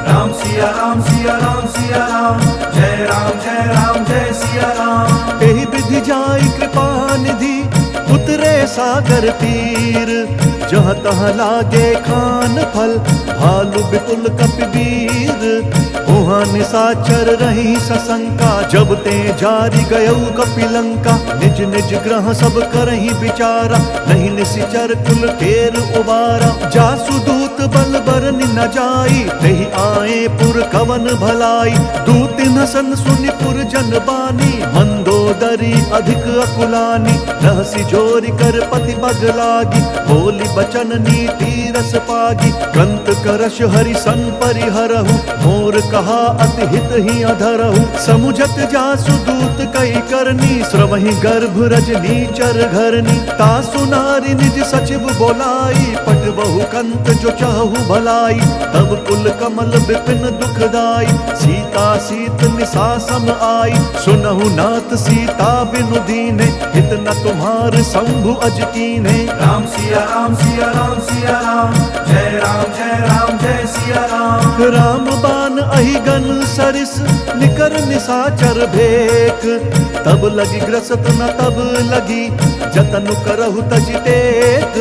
राम सिया राम सिया राम सिया राम, जय राम जय सिया राम। एहि विधि जाई कृपा निधि, उतरे सागर तीर। जहाँ तहाँ लागे खान फल, भालु विपुल कपिवीर। उहाँ निशाचर रही सशंका, जब ते जारी गयऊ कपिलंका। निज निज ग्रह सब करही विचारा, नहीं निशिचर कुल केर उबारा। जासु दूत बल बरनि न जाई, तेहि आए पुर कवन भलाई। दूत न सन सुनि पुर जन बानी, मंदोदरी अधिक अकुलानी। रहसी जोरी कर पति बग लागी, बोली बचन नीति रस पागी। कंत करश हरि सन परिहरहु, मोर कहा अति हित ही अधरहु। समुझत जासु दूत कई करनी, श्रवहि गर्भ रजनी चर घरनी। तासु नारी निज सचिव बोलाई, पट बहु कंत जो चाहु भलाई। तब कुल कमल विपिन दुखदाई, सीता सीत निशा सम आई। सुनहु नाथ सीता बिनु दीने, हित न तुम्हार शंभु अज कीन्हे। राम सिया राम सिया राम सिया राम, जय राम जय सिया राम। राम बान अहिगन सरिस, निकर निशाचर भेक। तब लगी ग्रसत न तब लगी, जतन करहु तजि टेक।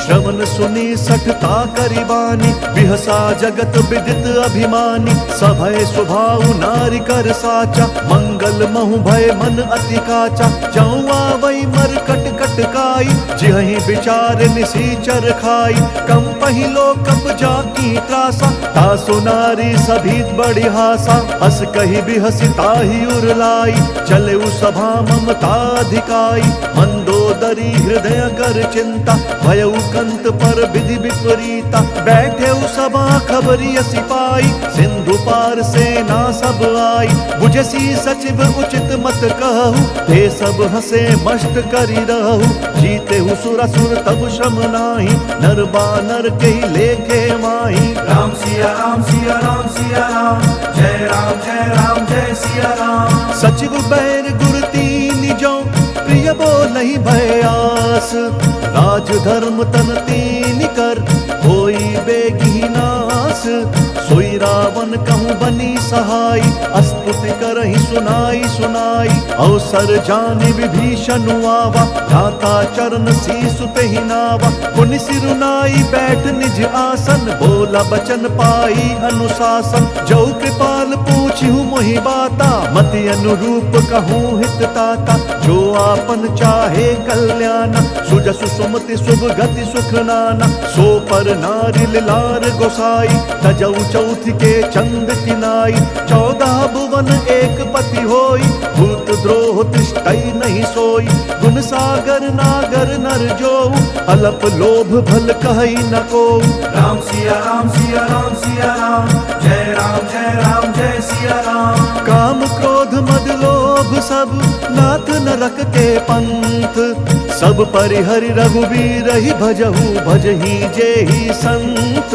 श्रवण सुनी सठता करिबानी, बिहसा जगत विदित अभिमानी। सभय स्वभाव नारी कर साचा, मंगल पागल महु भय मन अति काचा, जाऊँ आवई मर कट कट काई, जिहि विचार निसीचर खाई, कम पहिलो कब जाकी त्रासा, तासु नारी सभी बड़ी हासा, हस कही बिहसी ताहि उरलाई, चले उ सभा ममताधिकाई, मंदोदरी हृदय कर चिंता, भयउ कंत पर विधि विपरीता, बैठे उ सभा खबरी सिपाई, सिंधु पार सेना सब आई, बुझसी सचिव उचित मत कहु, ते सब हसे मष्ट करी रहु, जीते हु सुरसुर तब श्रम नाही, नर बानर के लेखे माही। राम सिया राम सिया राम सिया राम, जय राम जय राम जय सिया राम। सचिव बैर गुर तीन जो, प्रिय बोलहि भयास, राज धर्म तन तीन कर, होई बेगी नास, सोई रावण कहूँ बनी सहाय, अस्तुति करहि सुनाई सुनाई, अवसर जाने विभीषण आवा, भ्राता चरण शीसु तेहि नावा, पुनि सिरुनाई बैठ निज आसन, बोला बचन पाई अनुशासन, जो कृपाल पूछिहु मोहि बाता, मति अनुरूप कहूँ हित ताता, जो आपन चाहे कल्याण, सुजसु सुमति शुभ गति सुख नाना, सो पर नारी लार गोसाई, तजऊ चौथ के चंद किनाई, 14 भुवन एक पति होई, भूत द्रोह तिष्ठई नहीं सोई, गुण सागर नागर नर जो, अलप लोभ भल कहई न को। राम सिया राम सिया राम सिया राम, जय राम जय सिया राम। काम क्रोध मद लोभ सब नाथ नरक के पंथ, सब परिहरि रघुवीर ही भजहु भजहि जेहि संत,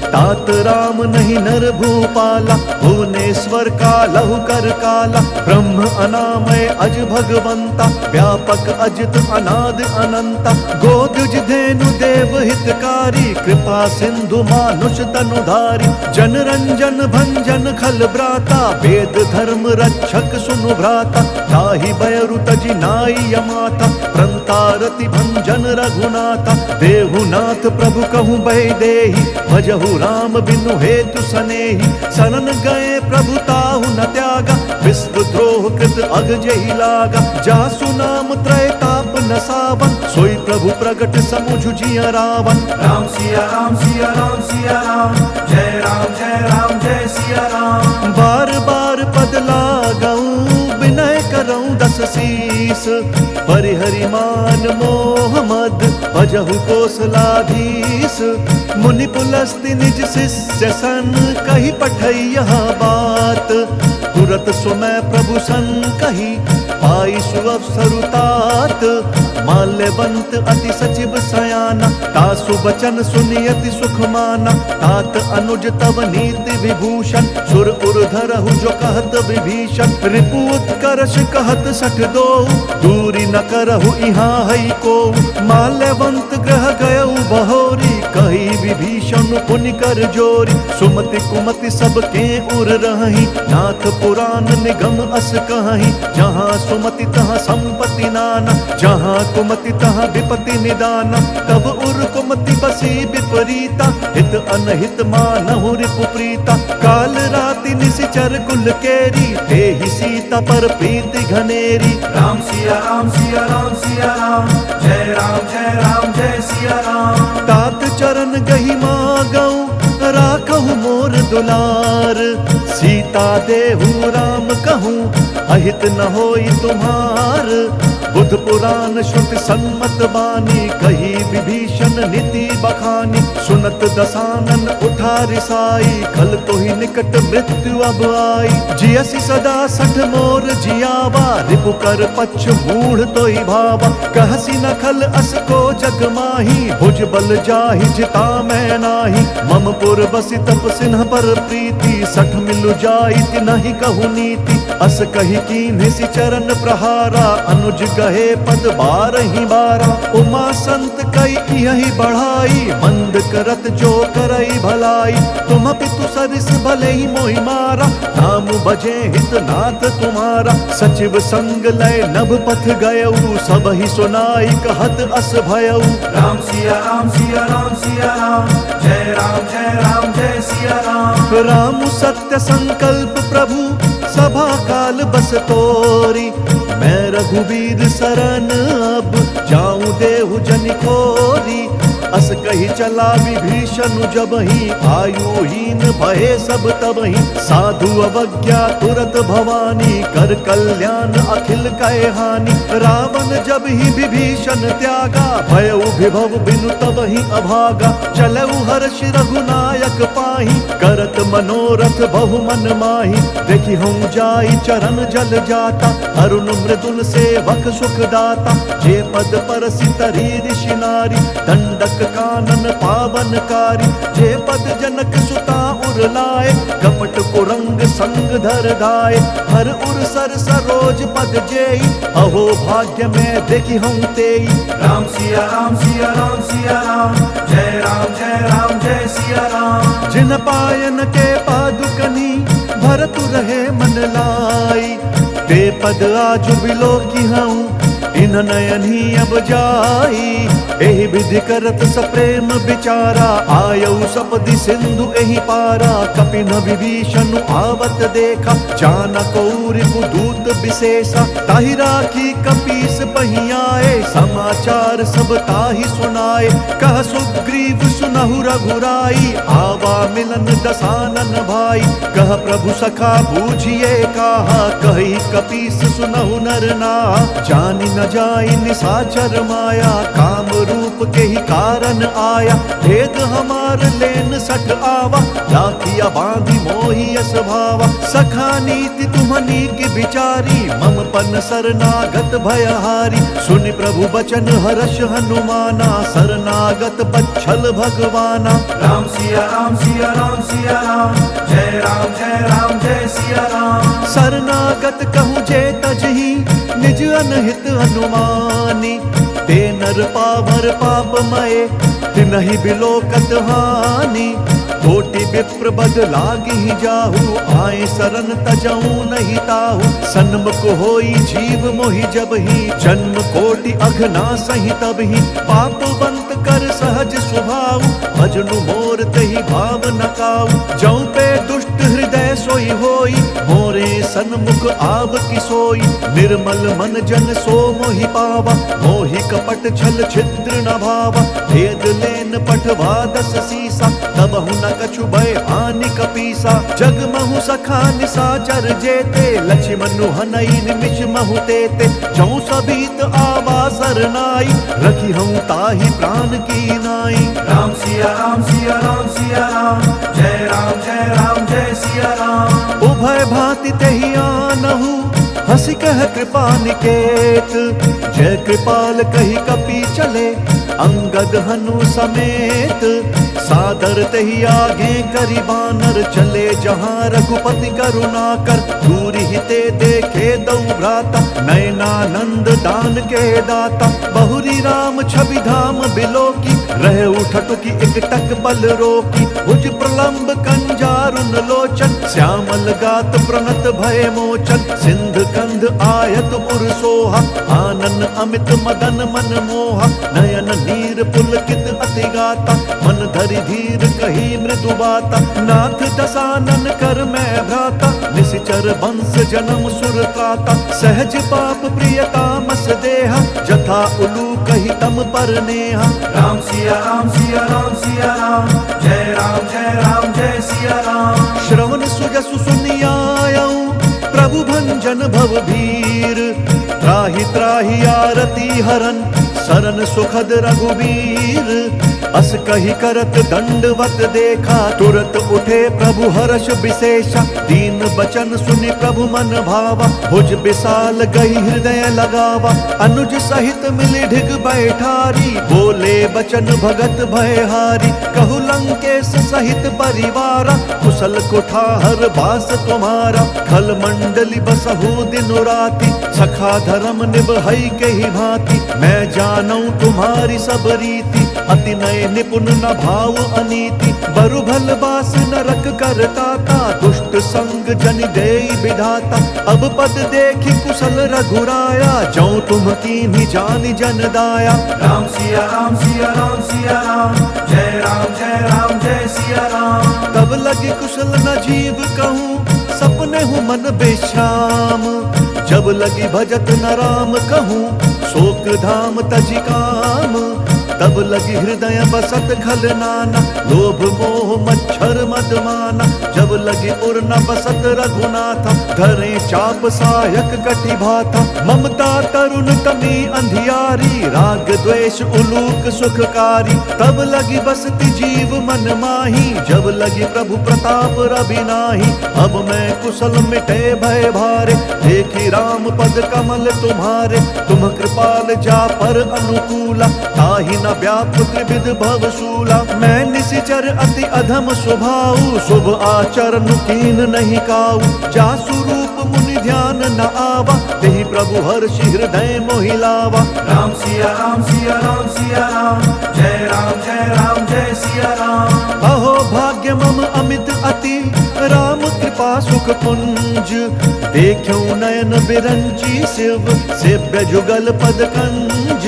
तात राम नहीं नर भूपाला, भुवनेश्वर कालहु कर काला, ब्रह्म अनामय अज भगवंता, व्यापक अजित अनाद अनंता, गोदुज धेनु देव हितकारी, कृपा सिंधु मानुष तनुधारी, जन रंजन भंजन खल भ्राता, वेद धर्म रक्षक सुनु भ्राता, ताहि बयरु तजि नाई यमाता, प्रंतारति भंजन रघुनाथा, देहुनाथ प्रभु कहूँ बहि देहि, भजहु राम बिनु हेतु सनेहि, शरण गए प्रभु ताहु न त्यागा, विश्व द्रोह कृत अग जहि लागा, जासु नाम त्रैताप न सावन, सोई प्रभु प्रगट समुझ जिया रावण। राम सिया राम सिया राम सिया राम, जय राम जय सिया राम। बार बार पद लागऊं विनय करऊं दस शीस, परिहरि मान मोह मद भजहु कोसलाधीश, मुनि पुलस्ति निज शिष्य सन, कही पठई यह बात, तुरत सुमय प्रभु सन कही, पाई सुअवसरु तात, माल्यवंत अति सचिव सयाना, तासु बचन सुनि अति सुख माना, तात अनुज तव नीति विभूषण, सुर उर धरहु जो कहत विभीषण, रिपु उत्कर्ष कहत सठ दो, दूरी न करहु इहाँ हई को, माल्यवंत ग्रह गयउ बहोरी, कही विभीषण पुनि कर जोरी, सुमति कुमति सब के उर रही, नाथ पुराण निगम अस कहीं, जहाँ सुमति तहाँ संपत्ति नाना, जहाँ कुमति तहाँ विपत्ति निदाना, तब उर कुमति बसी विपरीता, हित अनहित मानहु रिपु प्रीता, काल राति निशिचर कुल केरी, तेहि सीता पर प्रीति घनेरी। राम सिया राम सिया राम सिया राम, जय राम जय सिया राम। तात चरण गहि मागऊं राखहु मोर दुलार, सीता देहु राम कहूँ अहित न होई तुम्हार, बुध पुराण श्रुति सम्मत बानी, कही विभीषण नीति बखानी, सुनत दसानन उठा रिसाई, खल तो ही निकट मृत्यु अब आई, जियसि सदा सठ मोर जियावा, रिपु कर पक्ष मूढ़ तो ही भावा, कहसी न खल अस को जग माही, भुज बल जाहि जिता मैं नाही, मम पुर बसि तप सिन्ह पर प्रीति, सठ मिलु जाइत नहीं कहु नीति, अस कही कीन्हि सि चरण प्रहारा, अनुज गहे पद बारहि बारा, उमा संत कई यही बढ़ाई, मंद करत जो करई भलाई, तुम पितु सरिस भले ही मोहि मारा, नाम बजे हित नाथ तुम्हारा, सचिव संग लय नभ पथ गयऊ, सब ही सुनाई कहत अस भयऊ। राम सिया राम सिया राम सिया राम, जय राम जय सिया राम। राम सत्य संकल्प प्रभु सभा काल बस तोरी। मैं रघुवीर सरन अब जाऊं देहु जन खोरी। अस कही चला विभीषण जबहि आयुहीन भये सब तबहि। साधु अवज्ञा तुरत भवानी कर कल्याण अखिल कहे हानि। रावण जब ही विभीषण त्यागा भयउ विभव बिनु तबहि अभागा। चलऊ हर्ष रघुनायक पाहि करत मनोरथ बहु मन माहि। देखि हम जाई चरण जल जाता अरुण मृदुल सेवक सुख दाता। जे पद परसि तरी ऋषि नारी दंडक कानन पावनकारी। जे पद जनक सुता उर लाए कपट कुरंग संग धर धाय। हर उर सर सरोज पद जेई अहो भाग्य में देखि हम तेई। राम सिया राम सिया राम सिया राम जय राम जय राम जय सिया राम। जिन पायन के पादुकनी भरतु रहे मन लाई। ते पद आजु बिलो की हूँ इन नयन ही अब जाई। एहि विधि करत सप्रेम बिचारा आयऊ सपदि सिंधु एहि पारा। कपिन विभीषण आवत देखा चानक रिपु दूत विशेषा। ताहि राखी कपीस पहियाए समाचार सब ताहि सुनाए। कह सुग्रीव सुनहु रघुराई आवा मिलन दसानन भाई। कह प्रभु सखा बूझिए काहा कही कपीस सुनहु नर नाहा। जानि न जाई निसाचर माया काम रूप के ही कारण आया। भेद हमार लेन सठ आवा राखिया बांधी मोहि यस भावा। सखा नीति तुम्हनी की बिचारी मम पन शरणागत भयहारी। सुनि प्रभु बचन हर्ष हनुमाना शरणागत बच्छल भगवाना। राम सिया राम सिया राम सिया राम जय राम जय सिया राम। शरणागत कहूँ जे तजहि निज अनहित अनुमानी। ते नर पावर पापमय तिनहि बिलोकत हानि। कोटि विप्र बद लागी जाहु आए शरण तजहु नहीं ताहु। सन्मुख होई जीव मोहि जबहि जन्म कोटि अघना सही तबहि। पापवंत कर सहज स्वभाव भजनु मोर तहि भाव न काऊ। जौ पे दुष्ट हृदय सोई होई मोरे सन्मुख आव की सोई। निर्मल मन जन सो मोहि पावा मोहि कपट छल छिद्र न भावा। भेद लेन पठवा दस सीसा तबहु न कछु भय हानि कपीसा। जग महु सखा निसाचर जेते लक्ष्मणु हनई निमिष महु तेते। जौ सबीत आवा सरनाई रखी हूँ ताहि प्राण की नाई। राम सिया राम सिया राम सिया राम जय राम जय सिया राम। उभय भांति तेहि आनहु हंसी कह कृपा निकेत। जय कृपाल कही कपि चले अंगद हनु समेत। सादर तेहि आगे करि बानर चले जहाँ रघुपति करुणा कर। दूरि हिते देखे दौ भ्राता नयनानंद दान के दाता। बहुरी राम छवि धाम बिलोकी रहे उठटुकी एकटक बल रोकी। भुज प्रलंब कंजारुन लोचन श्यामल गात प्रणत भय मोचन। सिंध कंध आयत उर सोहा आनन अमित मदन मन मोहा। नयन नीर पुलकित अति गाता मन धरि धीर कही मृदु बाता। नाथ दसानन कर मैं भ्राता निशिचर वंश जन्म सुर त्राता। सहज पाप प्रियता मस देहा जथा उलू कही तम पर नेहा। राम सिया राम सिया राम सिया राम जय जय सिया राम। श्रवण सुजसु सुनियायऊ प्रभु भंजन भव भीर। त्राहि त्राहि आरती हरन सरन सुखद रघुवीर। अस कही करत दंडवत देखा तुरत उठे प्रभु हर्ष विशेषा। दीन बचन सुनि प्रभु मन भावा भुज विशाल गई हृदय लगावा। अनुज सहित मिली ढिग बैठारी बोले बचन भगत भयहारी। कहु लंकेश सहित परिवारा कुशल कुठार बास तुम्हारा। खल मंडली बसहु दिन राति सखा धर्म निभई के ही भांति। मैं जानूं तुम्हारी सब रीति अति नय निपुण न भाव अनीति, बरु भल बास नरक करताता, दुष्ट संग जन देई विधाता। अब पद देखी कुशल रघुराया, जौ तुम कीन्ही जानि जन दाया। राम सिया राम सिया राम सिया राम, जय राम जय राम जय सिया राम। तब लगी कुशल न जीव कहूँ, सपने हूँ मन बेश्राम। जब लगी भजत न राम कहूँ, शोक धाम तजि काम। तब लगी हृदय बसत खल नाना, लोभ मोह मच्छर मद माना। जब लगी उर न बसत रघुनाथा, धरे चाप सायक कटि भाथा। ममता तरुण तमी अंधियारी, राग द्वेष उलूक सुखकारी। तब लगी बसती जीव मन माही, जब लगी प्रभु प्रताप रवि नाही। अब मैं कुशल मिटे भय भारे, देखी राम पद कमल तुम्हारे। तुम कृपाल जा पर अनुकूला, ताहि न व्याप्त त्रिविध भवशूला। मैं निशिचर अति अधम स्वभाव, शुभ आचरण कीन नहीं काऊ। जासु रूप मुनि ध्यान न आवा, तेहि प्रभु हर्षि हृदय मोहि लावा। राम सिया राम सिया राम सिया राम, जय राम जय सिया राम। अहो भाग्य मम अमित अति, राम कृपा सुख पुंज। देखूं नयन बिरंची शिव, सेव्य जुगल पद कंज।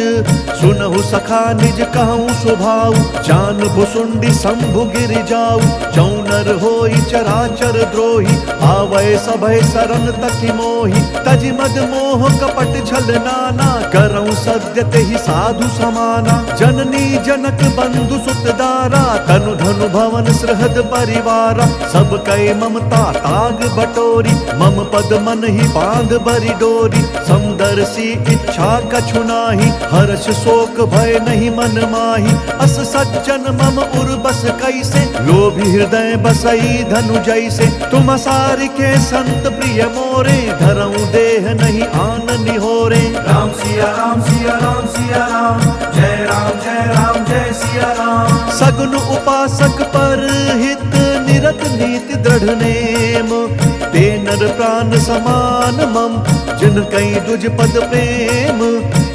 सुनहु सखा निज कहूँ स्वभाव, जान भुसुंडी शंभु गिर जाऊ। जौ नर होई चराचर द्रोही, आवै सभय सरन तकि मोहि। तजि मद मोह कपट छल नाना, करऊं सद्य तेहि साधु समाना। जननी जनक बंधु सुत दारा, तनु धनु भवन सृहद परिवारा। सब कै ममता ताग बटोरी, मम पद मन ही बांध बरि डोरी। समदर्शी इच्छा कछु नाही, हर्ष शोक भय नहीं मन माही। अस सज्जन मम उर बस कैसे, लोभी हृदय बसई धनु जैसे। तुम सारि के संत प्रिय मोरे, धरऊं देह नहीं आन निहोरे। राम सिया राम सिया राम सिया राम, जय राम जय सिया राम। सगुन उपासक पर हित, निरत नीति दृढ़ नेम। ते नर प्राण समान मम, जिन कई दुज पद प्रेम।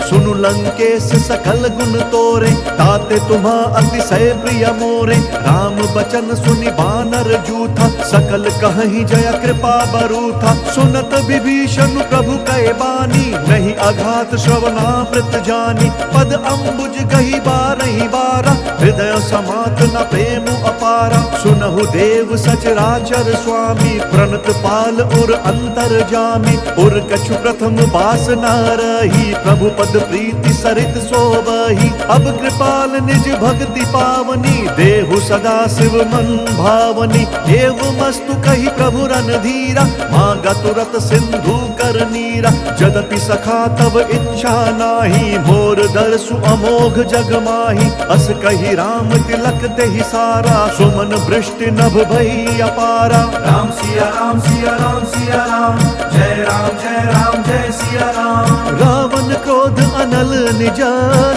सुनु लंकेश सकल गुण तोरे, ताते तुम्हा अतिशय प्रिय मोरे। राम बचन सुनि बानर जूथा, सकल कहहि जय कृपा बरूथा। सुनत विभीषण प्रभु कै बानी, नहीं अघात श्रवणामृत जानी। पद अम्बुज गही बारहि बारा, हृदय समात न प्रेम अपारा। सुनहु देव सचराचर स्वामी, प्रणत पाल उर अंतर जामी। उर कछु प्रथम बास न रही, प्रभु पद प्रीति सरित सोबही। अब कृपाल निज भक्ति पावनी, देहु सदा शिव मन भावनी। एवमस्तु कही प्रभु रणधीरा, मांगा तुरत सिंधु कर नीरा। जदपि सखा तब इच्छा नाही, मोर दर्शु अमोघ जग माही। अस कही राम तिलक तेहि सारा, सुमन वृष्टि नभ भई अपारा। राम सिया राम सिया राम सिया राम, जय राम जय सिया राम। रावण क्रोध अनल निज,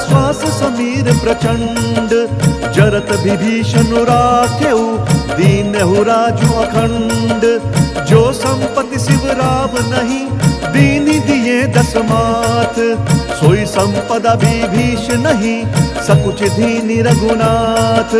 श्वास समीर प्रचंड। जरत विभीषण राखेउ, दीनहु राजु अखंड। जो संपत्ति शिव राव नहीं, दीनि दिए दस मात। सोई संपदा विभीषण नहीं, सकुच दीनि रघुनाथ।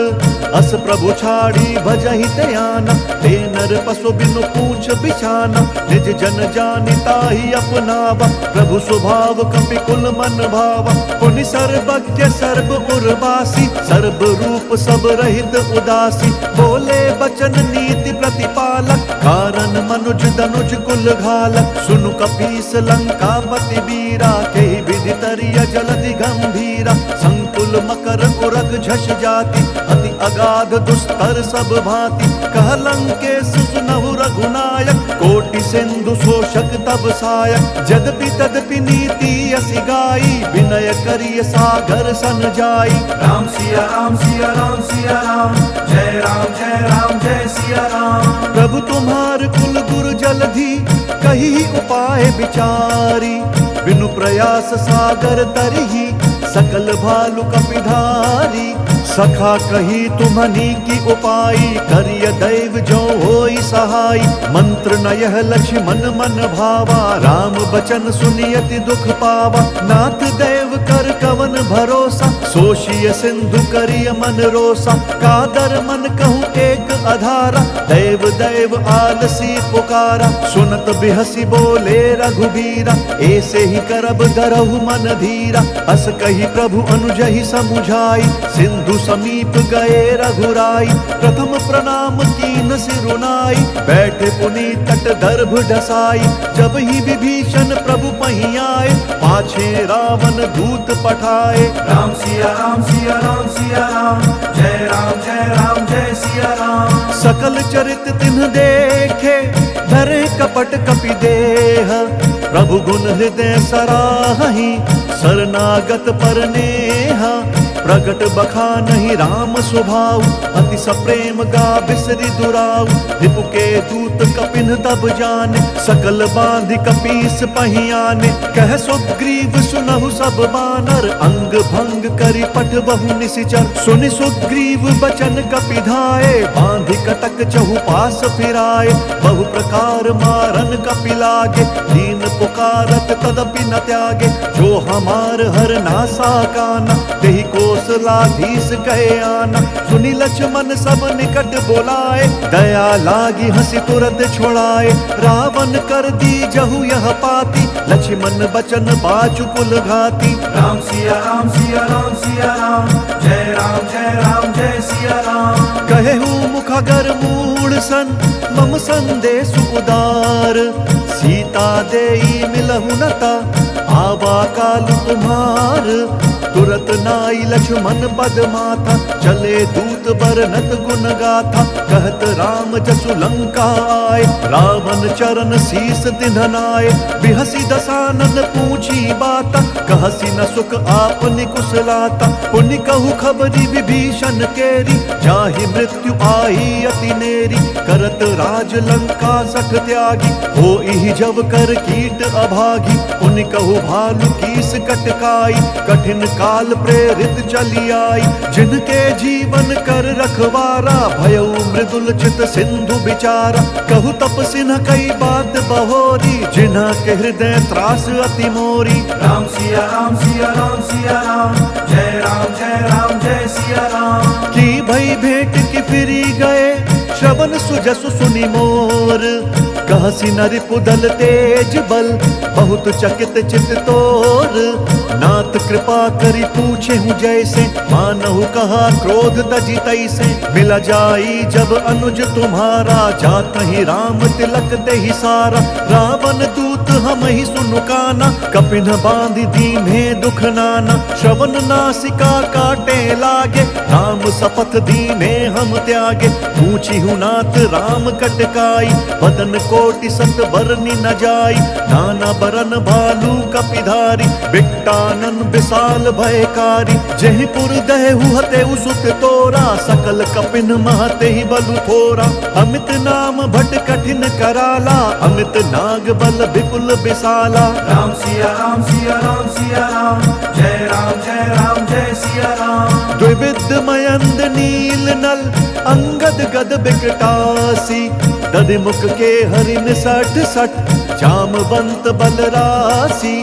अस प्रभु छाड़ी भजहि त्याना, ते नर पशु बिनु पूछ बिछाना। निज जन जानि ताहि अपनावा, प्रभु स्वभाव कपि कुल मन भावा। पुनि सर्वज्ञ सर्व उर्वासी, सर्व रूप सब रहित उदासी। बोले बचन नीति प्रतिपालक, कारण मनुज दनुज कुल घालक। सुनु कपीस लंकापति वीरा, केहि विधि तरिय जलधि गंभीरा। संकुल मकर उरग झष जाति, अति अगाध दुस्तर सब भांति। कह लंकेश सुनहु रघुनायक, कोटि सिंधु शोषक तब सायक। जदपि तदपि नीति असि गाई, विनय करिय सागर सन जाई। राम सिया राम सिया राम सिया राम, जय राम जय सिया राम। प्रभु तुम्हार कुल गुरु जलधि, कही उपाय विचारी। बिनु प्रयास सागर तरही, सकल भालु कपिधारी। सखा कही तुम्हनी की उपाई, करिय दैव जो होई सहाय। मंत्र न यह लक्ष्मण मन भावा, राम बचन सुनियति दुख पावा। नाथ देव कर कवन भरोसा, सोशिय सिंधु करिय मन रोसा, कादर मन कहूँ एक अधारा। दैव दैव आलसी पुकारा, सुनत बिहसी बोले रघुबीरा। ऐसे ही करब धरहु मन धीरा, अस कही प्रभु अनुजहि समुझाई। सिंधु समीप गए रघुराई, प्रथम प्रणाम कीन सिरुनाई। बैठे पुनि तट दर्भ ढसाई, जब ही विभीषण प्रभु पहीं आए। पाछे रावण दूत पठाए, राम सिया राम सिया राम सिया राम, जय राम जय राम जय सिया राम। सकल चरित तिन्ह देखे, धरे कपट कपि देह। प्रभु गुण हृदय सराहि, शरणागत पर नेहा। प्रगट बखानहि राम स्वभाव, अति सप्रेम गा बिसरि दुराऊ। रिपु के दूत कपिन तब जाने, सकल बांधि कपीस पहीं आने। कह सुग्रीव सुनहु सब बानर, अंग भंग करि पठ बहु निशिचर। सुनि सुग्रीव बचन कपि धाये, बांधि कटक चहु पास फिराए। बहु प्रकार मारन कपि लागे, दीन पुकारत तदपि न त्यागे। जो हमार हर नासा काना, तेहि कौशलाधीश कहे आना। सुनि लक्ष्मण सब निकट बोलाए, दया लागी हंसी तुरत छोड़ाए। रावण कर दी जहु यह पाती, लक्ष्मण बचन बाचु कुल घाती। राम सिया राम सिया राम सिया राम, जय राम जय सिया राम। कहेहु मुखगर मूढ़ सन, मम संदेश उदार। सीता देई मिलहु नता, आवा काल तुम्हार। तुरत नाई लक्ष्मण पद माथा, चले दूत बरनत गुण गाथा। कहत राम जसु लंका आए, रावण चरण शीस तिन्ह नाए। बिहसी दसानन पूछी बाता, कहसी न सुख आपनि कुशलाता। पुनि कहु खबरी विभीषण केरी, जाहि मृत्यु आई अति नेरी। करत राज लंका सठ त्यागी, होई जब कर कीट अभागी। पुनि कहु भालु कीस कटकाई, कठिन काल प्रेरित चली आई। जिनके जीवन कर रखवारा, भयउ मृदुल चित सिंधु बिचारा। कहु तपसिन कई बात बहोरी, जिन्हा के हृदय त्रास अति मोरी। राम सिया राम सिया राम सिया राम, जय राम जय सिया राम। की भई भेंट की फिरी गए, श्रवण सुजसु सुनि मोर। कहसी नरि पुदल तेज बल, बहुत चकित चित तोर। नाथ कृपा करि पूछे हूँ जैसे, मानहु कहा क्रोध तजी तैसे। मिला जाई जब अनुज तुम्हारा, जात ही राम तिलक देहि सारा। रावण दूत हम ही सुनु काना, कपिन बांधि दीन्हे दुख नाना। श्रवण नासिका काटे लागे, राम शपथ दीने हम त्यागे। पूछी हूँ नाथ राम कटकाई, बदन कोटि सत बरनी न जाई। नाना बरन भालू कपिधारी, बिकटानन विशाल भयकारी। जयपुर दहु हतेउ सुत तोरा, सकल कपिन महते ही बलु थोरा। अमित नाम भट कठिन कराला, अमित नाग बल विपुल विशाला। राम सिया राम सिया राम सिया राम, जय राम जय सिया राम। द्विविध मयंद नील नल, अंगद गद बिकटासी। दधिमुख के हरिन सठ सठ, जामवंत बलरासी।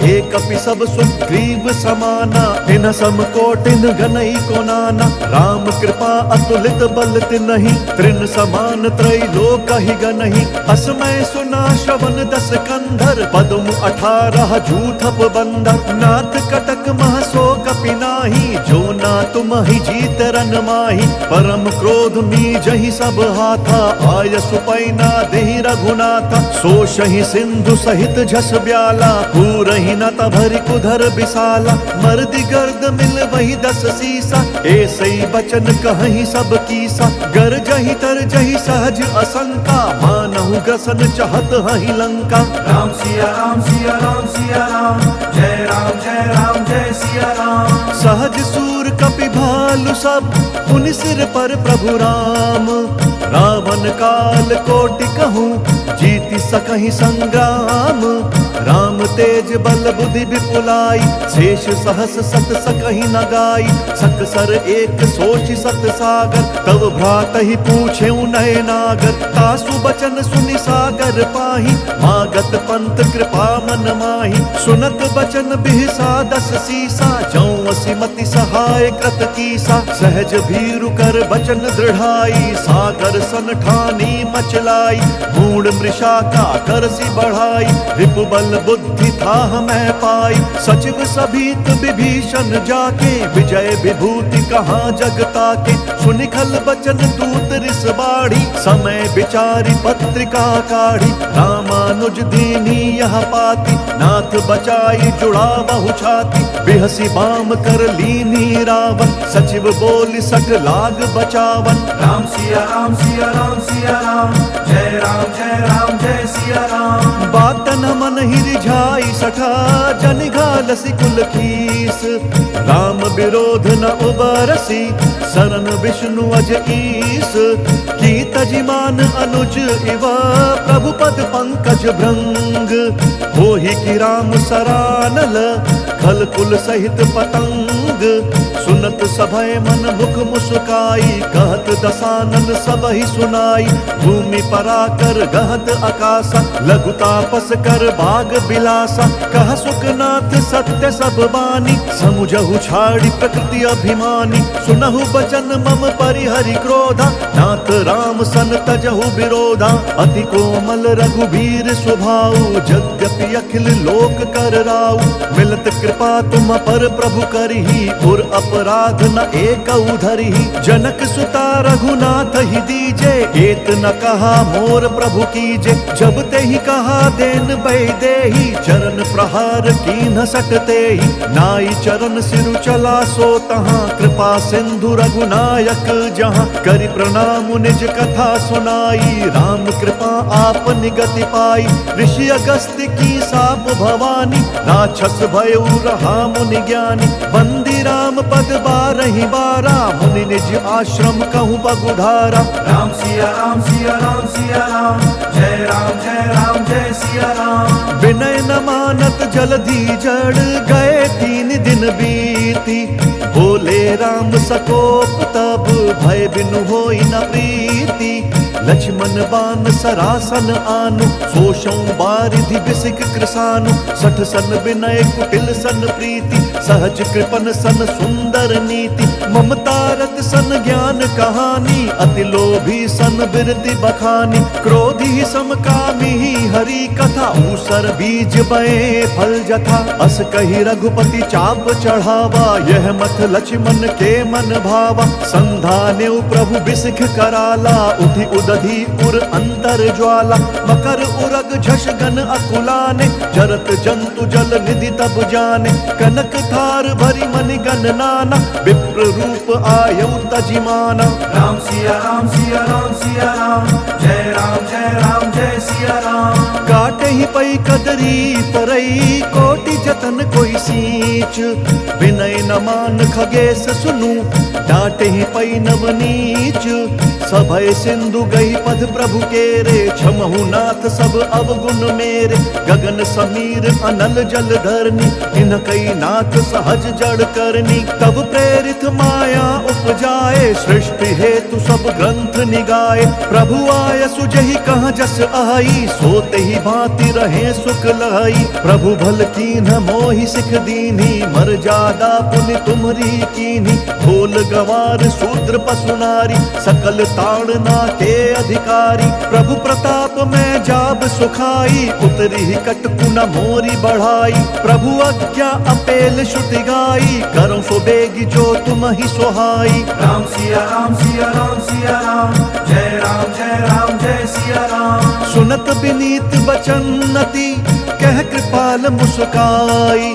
एक कपि सब सुग्रीव समाना, इन सम कोटिन घनई को नाना। राम कृपा अतुलित बल तिनहि, त्रिन समान त्रैलोक ही गनहि। असमय सुना श्रवण दस कंधर, पदम 18 जूथप बंदर। नाथ कटक मह सो कपि नाही, जो ना तुम ही जीत रन माही। परम क्रोध मी जहि सब हाथा, आय सुपैना देहि रघुनाथा। सोषहि सिंधु सहित झस ब्याला, पूरहि न तभरि कुधर विशाला। मर्दि गर्द मिल वही 10 सीसा, ऐसई बचन कहहि सब कीसा। गर जहि तर जहि सहज असंका, मानहु ग्रसन चहत हहि लंका। राम सिया राम सिया राम सिया राम, जय राम जय सिया राम। सहज सूर कपि भार पावलु सब पुनि सिर पर प्रभु राम। रावण काल कोटि कहूँ जीति सकहि संग्राम। राम तेज बल बुद्धि विपुलाई शेष सहस सत सकहि न गाई। सकसर एक सोच सत सागर तव भ्रातहि पूछे नय नागर। तासु बचन सुनि सागर पाहि मागत पंत कृपा मन माहि। सुनत बचन बिहसा दस सीसा जौं असिमति सहाय कृत कीसा। सहज भीरु कर बचन दृढ़ाई सागर सन ठानी मचलाई। मूढ़ मृषा का करसी बढ़ाई रिपु बल बुद्धि था मैं पाई। सचिव सभीत विभीषण जाके विजय विभूति कहाँ जगता के। सुनिखल बचन दूत रिस बाढ़ी समय विचारी पत्रिका काढ़ी। रामानुज दीनी यह पाती नाथ बचाई जुड़ा बहु छाती। बिहसी बाम कर लीनी रावण सचिव बोल सट लाग बचावन। राम सिया राम सिया राम सिया राम जय राम जय सिया राम। बात न मन ही रिझाई सठा जन घालसी कुल खीस। राम विरोध न उबरसी शरण विष्णु अज ईस। की तजिमान अनुज इवा प्रभु पद पंकज भृंग। होहि की राम सरानल खल कुल सहित पतंग। सुनत सभय मन मुख मुस्काई कहत दसानन सब ही सुनाई। भूमि पराकर गहत आकाशा लघु तापस कर बाग बिलासा। कह सुखनाथ सत्य सब बानी समुझहु छाड़ी प्रकृति अभिमानी। सुनहु बचन मम परिहरि क्रोधा नाथ राम सन तजहु विरोधा। अति कोमल रघुबीर स्वभाव यद्यपि अखिल लोक कर राउ। मिलत कृपा तुम पर प्रभु करही और अपराध न एक धरही। जनक सुता रघुनाथ ही दीजे एत न कहा मोर प्रभु कीजे। जब ते ही कहा देन बै देही चरण प्रहार कीन्ह सकते ही। नाई चरण सिरु चला सो तहाँ कृपा सिंधु रघुनायक जहाँ। करि प्रणाम निज कथा सुनाई राम कृपा आप निगति पाई। ऋषि अगस्त्य की साप भवानी राक्षस भयउ रहा मुनि ज्ञानी। बंदी राम पद बारहि बारा मुनि निज आश्रम कहूँ बगुधारा। राम सिया राम सिया राम सिया राम जय सिया राम। विनय न मानत जलधि जड़ गए 3 दिन बीती। बोले राम सकोप तब भय बिनु होई न प्रीति। लक्ष्मण बान सरासन आनु सोषौ बारिधि बिसिक कृसानु। सठ सन विनय कुटिल सन प्रीति सहज कृपन सन सुंदर नीति। ममता रत सन ज्ञान कहानी अति लोभी सन बिरति बखानी। क्रोधी समकामी हरि कथा ऊसर बीज बए फल जथा। अस कही रघुपति चाप चढ़ावा यह मत लक्ष्मण के मन भावा। संधाने प्रभु बिसिख कराला उठि उदधि उर अंतर ज्वाला। मकर उरग झष गन अकुलाने जरत जंतु जल निधि तब जाने। कनक थार भरी मनि गन नाना विप्र रूप आयु तजिमाना। राम सिया राम सिया राम सिया राम जय सिया राम। काटे ही पई कदरी तरई कोटि जतन कोई सींच। विनय न मान खगेश सुनु डांटे ही पई नवनीच। सभय सिंधु गई पद प्रभु केरे क्षमहु नाथ सब अवगुण मेरे। गगन समीर अनल जल धरनी इन कई नाथ सहज जड़ करनी। तब प्रेरित माया उपजाए सृष्टि हेतु सब ग्रंथ निगाए। प्रभु आय सुजहि कहाँ जस आई सोते ही भांति रहे सुख लाई। प्रभु भल कीन्ह मोहि सिख दीन्ही मर्यादा पुनि तुम्हरी कीन्ही। भोल गवार शूद्र पशु नारी सकल ताड़ना के अधिकारी। प्रभु प्रताप में जाब सुखाई उतरी ही कटकु न मोरी बढ़ाई। प्रभु आज्ञा अपेल श्रुति गाई करो सो बेगी जो तुम ही सोहाई। राम सिया राम सिया राम सिया राम जय सिया राम। सुनत विनीत बचन नति कह कृपाल मुस्काई।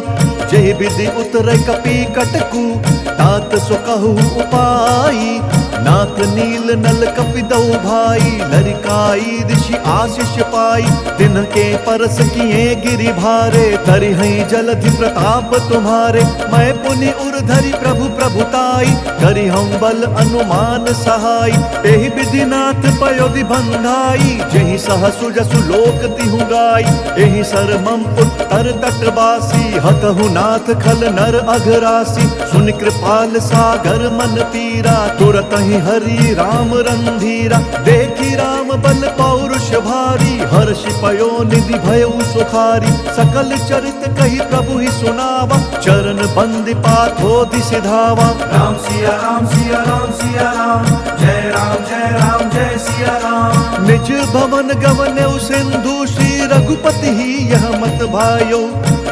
जय विधि उतर कपि कटकु तात सो कहु उपाई। नाथ नील नल कपिदौ भाई, लरिकाई दिशि आशीष पाई। तिनके परस किए गिरि भारे, तरिहै जलधि प्रताप तुम्हारे। मैं पुनि उर्धरि प्रभु प्रभुताई, करिहौं बल अनुमान सहाय। एहि विधिनाथ पयोधि बंधाई, जेहि सहसु जसु लोक तिहु गाई। एहि सर मम उत्तर तटवासी, हतहु नाथ खल नर अघरासी। सुनि कृपाल सागर मन पीरा, तुरत ही हरि राम रंधीरा। देखी राम बल पौरुष भारी, हर्षि पयो निधि भयउ सुखारी। सकल चरित कही प्रभु ही सुनावा, चरण बंदि पाथोधि सिधावा। राम सिया राम सिया राम सिया राम, जय राम जय राम जय सिया राम। निज भवन गवनेउ सिंधु, श्री रघुपति ही यह मत भायो।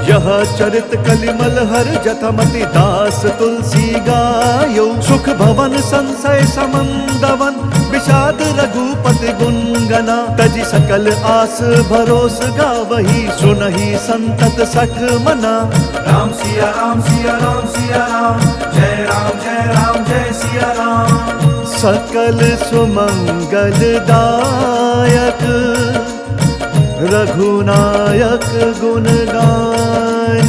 यह चरित कलिमल हर जथमति, दास तुलसी गायो। सुख भवन संशय समंदवन, विषाद रघुपति गुणगना। तजि सकल आस भरोस गावही, सुनहि संतत सठ मना। राम सिया राम सिया राम सिया राम, जय राम जय सिया राम। सकल सुमंगलदायक, रघुनायक गुण गान।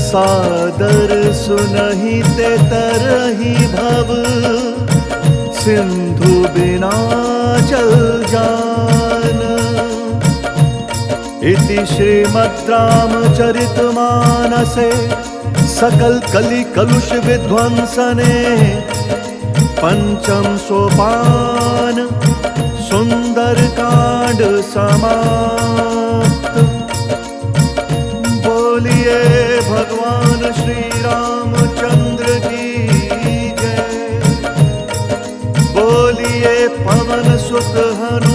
सादर सुनहि ते तरहि भव, सिंधु बिना जल जान। इति श्रीमद् रामचरितमानसे, सकल कलि कलुष विध्वंसने। पंचम सोपान, सुंदर कांड समाप्त। बोलिए भगवान श्री रामचंद्र की जय। बोलिए पवन सुत हनुमान